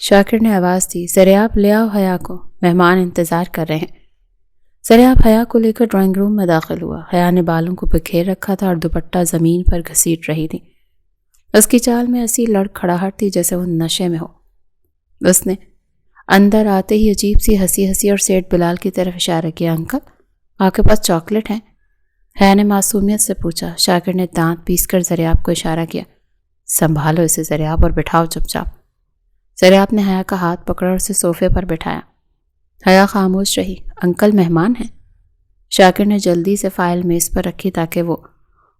شاکر نے آواز دی، ذریعہ لے آؤ حیا کو، مہمان انتظار کر رہے ہیں. ذریعہ حیا کو لے کر ڈرائنگ روم میں داخل ہوا. حیا نے بالوں کو بکھیر رکھا تھا اور دوپٹہ زمین پر گھسیٹ رہی تھی. اس کی چال میں ایسی لڑکھڑاہٹ تھی جیسے وہ نشے میں ہو. اس نے اندر آتے ہی عجیب سی ہنسی اور سیٹھ بلال کی طرف اشارہ کیا. انکل، آپ کے پاس چاکلیٹ ہیں؟ حیا نے معصومیت سے پوچھا. شاکر نے دانت پیس کر ذریعہ کو اشارہ کیا. سنبھالو اسے ذریعہ اور بٹھاؤ چپ چاپ. ذریعہ نے حیا کا ہاتھ پکڑا اور اسے صوفے پر بٹھایا. حیا خاموش رہی. انکل مہمان ہیں. شاکر نے جلدی سے فائل میز پر رکھی تاکہ وہ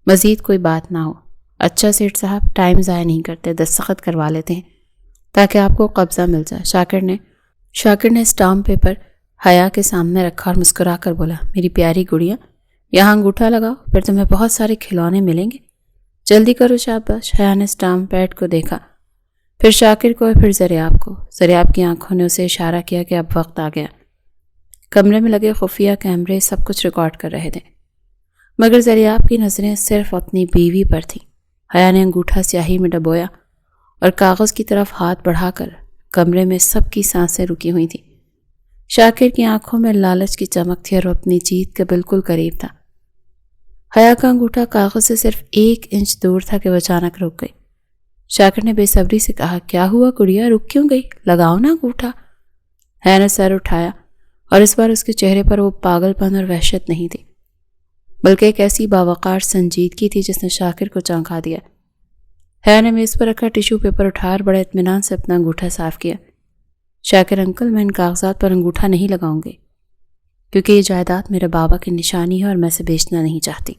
مزید کوئی بات نہ ہو. اچھا سیٹھ صاحب، ٹائم ضائع نہیں کرتے، دستخط کروا لیتے ہیں تاکہ آپ کو قبضہ مل جائے. شاکر نے اسٹامپ پیپر حیا کے سامنے رکھا اور مسکرا کر بولا، میری پیاری گڑیا، یہاں انگوٹھا لگاؤ، پھر تمہیں بہت سارے کھلونے ملیں گے. جلدی کرو شاباش. حیا نے اسٹامپ پیڈ کو دیکھا، پھر شاکر کو اور پھر ذریعہ کو. ذریعہ کی آنکھوں نے اسے اشارہ کیا کہ اب وقت آ گیا. کمرے میں لگے خفیہ کیمرے سب کچھ ریکارڈ کر رہے تھے، مگر ذریعہ کی نظریں صرف اپنی بیوی پر تھیں. حیا نے انگوٹھا سیاہی میں ڈبویا اور کاغذ کی طرف ہاتھ بڑھا کر کمرے میں سب کی سانسیں رکی ہوئی تھیں. شاکر کی آنکھوں میں لالچ کی چمک تھی اور وہ اپنی جیت کے بالکل قریب تھا. حیا کا انگوٹھا کاغذ سے صرف 1 انچ دور تھا کہ وہ اچانک رک گئی. شاکر نے بے صبری سے کہا، کیا ہوا گڑیا، رک کیوں گئی؟ لگاؤ نا انگوٹھا. حیا نے سر اٹھایا اور اس بار اس کے چہرے پر وہ پاگل پن اور وحشت نہیں تھی، بلکہ ایک ایسی باوقار سنجیدگی تھی جس نے شاکر کو چونکا دیا. حیا نے میز پر رکھا ٹیشو پیپر اٹھا اور بڑے اطمینان سے اپنا انگوٹھا صاف کیا. شاکر انکل، میں ان کاغذات پر انگوٹھا نہیں لگاؤں گی کیونکہ یہ جائیداد میرے بابا کی نشانی ہے اور میں اسے بیچنا نہیں چاہتی.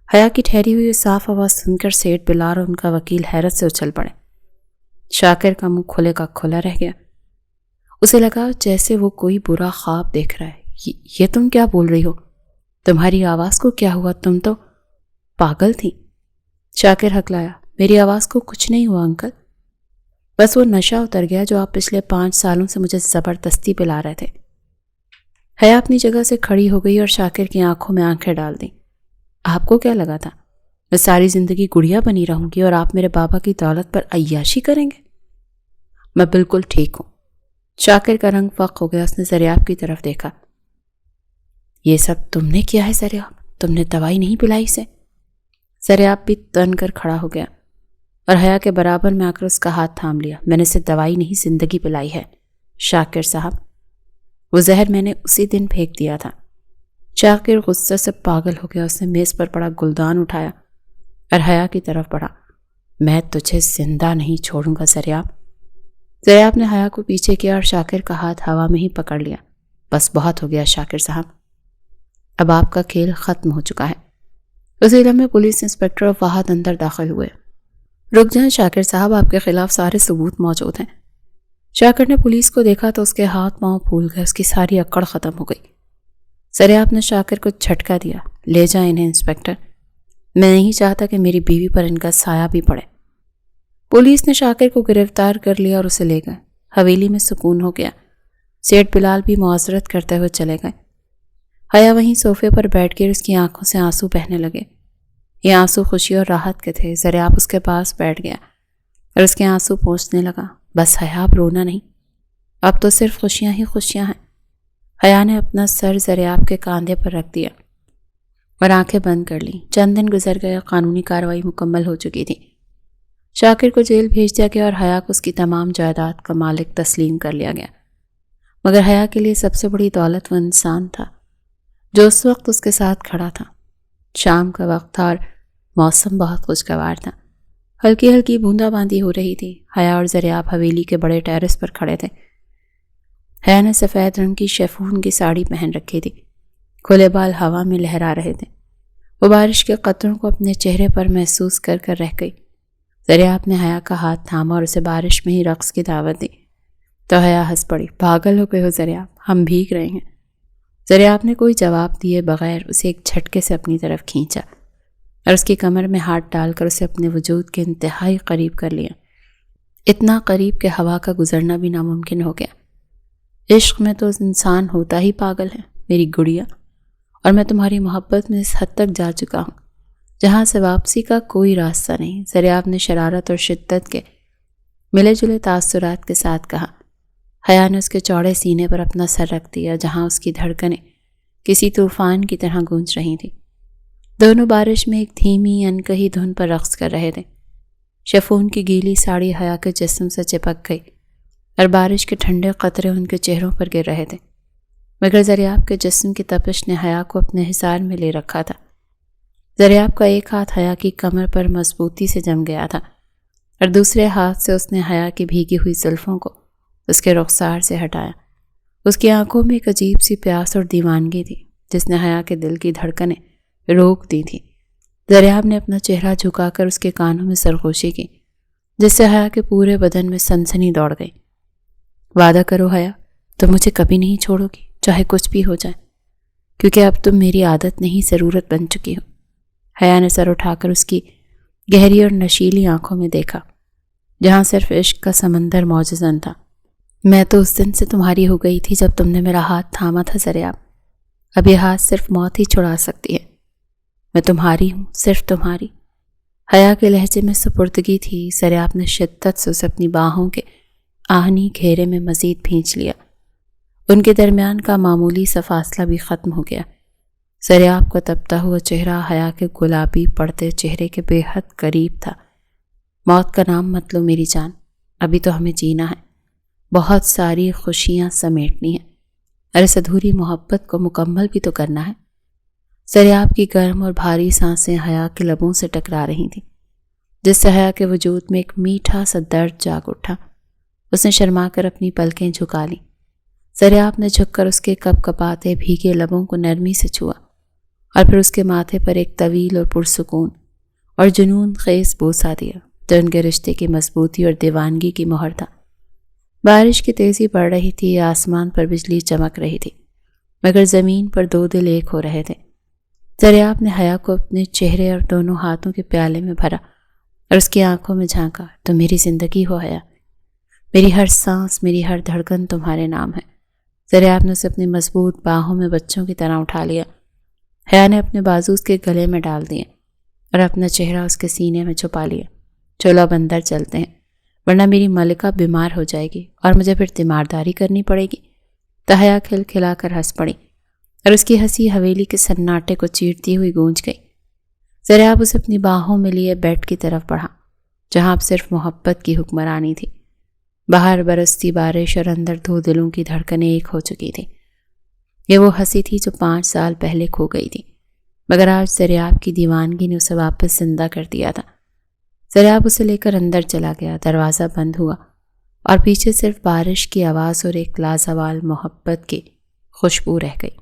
حیا کی ٹھہری ہوئی صاف آواز سن کر سیٹھ بلال اور ان کا وکیل حیرت سے اچھل پڑے. شاکر کا منہ کھلے کا کھلا رہ گیا. اسے لگا جیسے وہ کوئی برا خواب دیکھ رہا ہے. یہ تم کیا بول رہی ہو؟ تمہاری آواز کو کیا ہوا؟ تم تو پاگل تھی. شاکر ہکلایا، میری آواز کو کچھ نہیں ہوا انکل، بس وہ نشہ اتر گیا جو آپ پچھلے 5 سالوں سے مجھے زبردستی پلا رہے تھے. حیا اپنی جگہ سے کھڑی ہو گئی اور شاکر کی آنکھوں میں آنکھیں ڈال دیں. آپ کو کیا لگا تھا میں ساری زندگی گڑیا بنی رہوں گی اور آپ میرے بابا کی دولت پر عیاشی کریں گے؟ میں بالکل ٹھیک ہوں. شاکر کا رنگ فق ہو گیا. اس نے ذریعہ کی طرف دیکھا. یہ سب تم نے کیا ہے ذریعہ؟ تم نے دوائی نہیں پلائی اسے؟ ذریعہ بھی تن کر کھڑا ہو گیا اور حیا کے برابر میں آ کر اس کا ہاتھ تھام لیا. میں نے اسے دوائی نہیں زندگی پلائی ہے شاکر صاحب. وہ زہر میں نے اسی دن پھینک دیا تھا. شاکر غصے سے پاگل ہو گیا. اس نے میز پر پڑا گلدان اٹھایا اور حیا کی طرف بڑھا. میں تجھے زندہ نہیں چھوڑوں گا ذریعہ. ذریعہ نے حیا کو پیچھے کیا اور شاکر کا ہاتھ ہوا میں ہی پکڑ لیا. بس بہت ہو گیا شاکر صاحب، اب آپ کا کھیل ختم ہو چکا ہے. اسی لمحے پولیس انسپکٹر اور فہد اندر داخل ہوئے. رک جائیں شاکر صاحب، آپ کے خلاف سارے ثبوت موجود ہیں. شاکر نے پولیس کو دیکھا تو اس کے ہاتھ پاؤں پھول گئے. اس کی ساری اکڑ ختم ہو گئی. ذریعہ نے شاکر کو جھٹکا دیا. لے جائیں انہیں انسپکٹر، میں نہیں چاہتا کہ میری بیوی پر ان کا سایہ بھی پڑے. پولیس نے شاکر کو گرفتار کر لیا اور اسے لے گئے۔ حویلی میں سکون ہو گیا۔ سیٹ بلال بھی معذرت کرتے ہوئے چلے گئے۔ حیا وہیں صوفے پر بیٹھ کر اس کی آنکھوں سے آنسو بہنے لگے۔ یہ آنسو خوشی اور راحت کے تھے۔ زریاب اس کے پاس بیٹھ گیا اور اس کے آنسو پونچھنے لگا۔ بس حیا، اب رونا نہیں، اب تو صرف خوشیاں ہی خوشیاں ہیں۔ حیا نے اپنا سر زریاب کے کاندھے پر رکھ دیا اور آنکھیں بند کر لیں۔ چند دن گزر گئے، قانونی کارروائی مکمل ہو چکی تھی۔ شاکر کو جیل بھیج دیا گیا اور حیا کو اس کی تمام جائیداد کا مالک تسلیم کر لیا گیا۔ مگر حیا کے لیے سب سے بڑی دولت وہ انسان تھا جو اس وقت اس کے ساتھ کھڑا تھا۔ شام کا وقت تھا اور موسم بہت خوشگوار تھا۔ ہلکی ہلکی بوندا باندی ہو رہی تھی۔ حیا اور زریاب حویلی کے بڑے ٹیرس پر کھڑے تھے۔ حیا نے سفید رنگ کی شیفون کی ساڑی پہن رکھی تھی۔ کھلے بال ہوا میں لہرا رہے تھے۔ وہ بارش کے قطروں کو اپنے چہرے پر محسوس کر کر رہ گئی۔ زریاب نے حیا کا ہاتھ تھاما اور اسے بارش میں ہی رقص کی دعوت دی تو حیا ہنس پڑی۔ پاگل ہو گئے ہو زریاب، ہم بھیگ رہے ہیں۔ زریاب نے کوئی جواب دیے بغیر اسے ایک جھٹکے سے اپنی طرف کھینچا اور اس کی کمر میں ہاتھ ڈال کر اسے اپنے وجود کے انتہائی قریب کر لیا، اتنا قریب کہ ہوا کا گزرنا بھی ناممکن ہو گیا۔ عشق میں تو انسان ہوتا ہی پاگل ہے میری گڑیا، اور میں تمہاری محبت میں اس حد تک جا چکا ہوں جہاں سے واپسی کا کوئی راستہ نہیں۔ زریاب نے شرارت اور شدت کے ملے جلے تاثرات کے ساتھ کہا۔ حیا نے اس کے چوڑے سینے پر اپنا سر رکھ دیا جہاں اس کی دھڑکنیں کسی طوفان کی طرح گونج رہی تھیں۔ دونوں بارش میں ایک دھیمی انکہی دھن پر رقص کر رہے تھے۔ شیفون کی گیلی ساڑی حیا کے جسم سے چپک گئی اور بارش کے ٹھنڈے قطرے ان کے چہروں پر گر رہے تھے، مگر زریاب کے جسم کی تپش نے حیا کو اپنے حصار میں لے رکھا تھا۔ زریاب کا ایک ہاتھ حیا کی کمر پر مضبوطی سے جم گیا تھا اور دوسرے ہاتھ سے اس نے حیا کی بھیگی ہوئی زلفوں کو اس کے رخسار سے ہٹایا۔ اس کی آنکھوں میں ایک عجیب سی پیاس اور دیوانگی تھی جس نے حیا کے دل کی دھڑکنیں روک دی تھی۔ زریاب نے اپنا چہرہ جھکا کر اس کے کانوں میں سرگوشی کی جس سے حیا کے پورے بدن میں سنسنی دوڑ گئی۔ وعدہ کرو حیا، تم مجھے کبھی نہیں چھوڑو گی چاہے کچھ بھی ہو جائے، کیونکہ اب تم میری عادت نہیں ضرورت بن چکی ہو۔ حیا نے سر اٹھا کر اس کی گہری اور نشیلی آنکھوں میں دیکھا جہاں صرف عشق کا سمندر موجزن تھا۔ میں تو اس دن سے تمہاری ہو گئی تھی جب تم نے میرا ہاتھ تھاما تھا زریاب، اب یہ ہاتھ صرف موت ہی چھڑا سکتی ہے۔ میں تمہاری ہوں، صرف تمہاری۔ حیا کے لہجے میں سپردگی تھی۔ زریاب نے شدت سے اسے اپنی باہوں کے آہنی گھیرے میں مزید بھینچ لیا۔ ان کے درمیان کا معمولی سا فاصلہ بھی ختم ہو گیا۔ زریاب کا تپتا ہوا چہرہ حیا کے گلابی پڑتے چہرے کے بے حد قریب تھا۔ موت کا نام مت لو میری جان، ابھی تو ہمیں جینا ہے، بہت ساری خوشیاں سمیٹنی ہیں اور اس ادھوری محبت کو مکمل بھی تو کرنا ہے۔ زریاب کی گرم اور بھاری سانسیں حیا کے لبوں سے ٹکرا رہی تھیں جس سے حیا کے وجود میں ایک میٹھا سا درد جاگ اٹھا۔ اس نے شرما کر اپنی پلکیں جھکا لیں۔ زریاب نے جھک کر اس کے کپ کپاتے بھیگے لبوں کو نرمی سے چھوا اور پھر اس کے ماتھے پر ایک طویل اور پرسکون اور جنون خیز بوسہ دیا جو ان کے رشتے کی مضبوطی اور دیوانگی کی مہر تھا۔ بارش کی تیزی بڑھ رہی تھی، آسمان پر بجلی چمک رہی تھی، مگر زمین پر دو دل ایک ہو رہے تھے۔ زریاب نے حیا کو اپنے چہرے اور دونوں ہاتھوں کے پیالے میں بھرا اور اس کی آنکھوں میں جھانکا۔ تو میری زندگی ہو حیا، میری ہر سانس، میری ہر دھڑکن تمہارے نام ہے۔ زریاب نے اسے اپنی مضبوط باہوں میں بچوں کی طرح اٹھا لیا۔ حیا نے اپنے بازو اس کے گلے میں ڈال دیے اور اپنا چہرہ اس کے سینے میں چھپا لیا۔ چلو اب اندر چلتے ہیں، ورنہ میری ملکہ بیمار ہو جائے گی اور مجھے پھر تیمارداری کرنی پڑے گی۔ تو حیا کھل کھلا کر ہنس پڑی اور اس کی ہنسی حویلی کے سناٹے کو چیرتی ہوئی گونج گئی۔ زریاب اسے اپنی باہوں میں لیے بیڈ کی طرف بڑھا جہاں اب صرف محبت کی حکمرانی تھی۔ باہر برستی بارش اور اندر دو دلوں کی دھڑکنیں ایک ہو چکی تھی۔ یہ وہ ہنسی تھی جو 5 سال پہلے کھو گئی تھی، مگر آج زریاب کی دیوانگی نے اسے واپس زندہ کر دیا تھا۔ زریاب اسے لے کر اندر چلا گیا، دروازہ بند ہوا اور پیچھے صرف بارش کی آواز اور ایک لازوال محبت کی خوشبو رہ گئی۔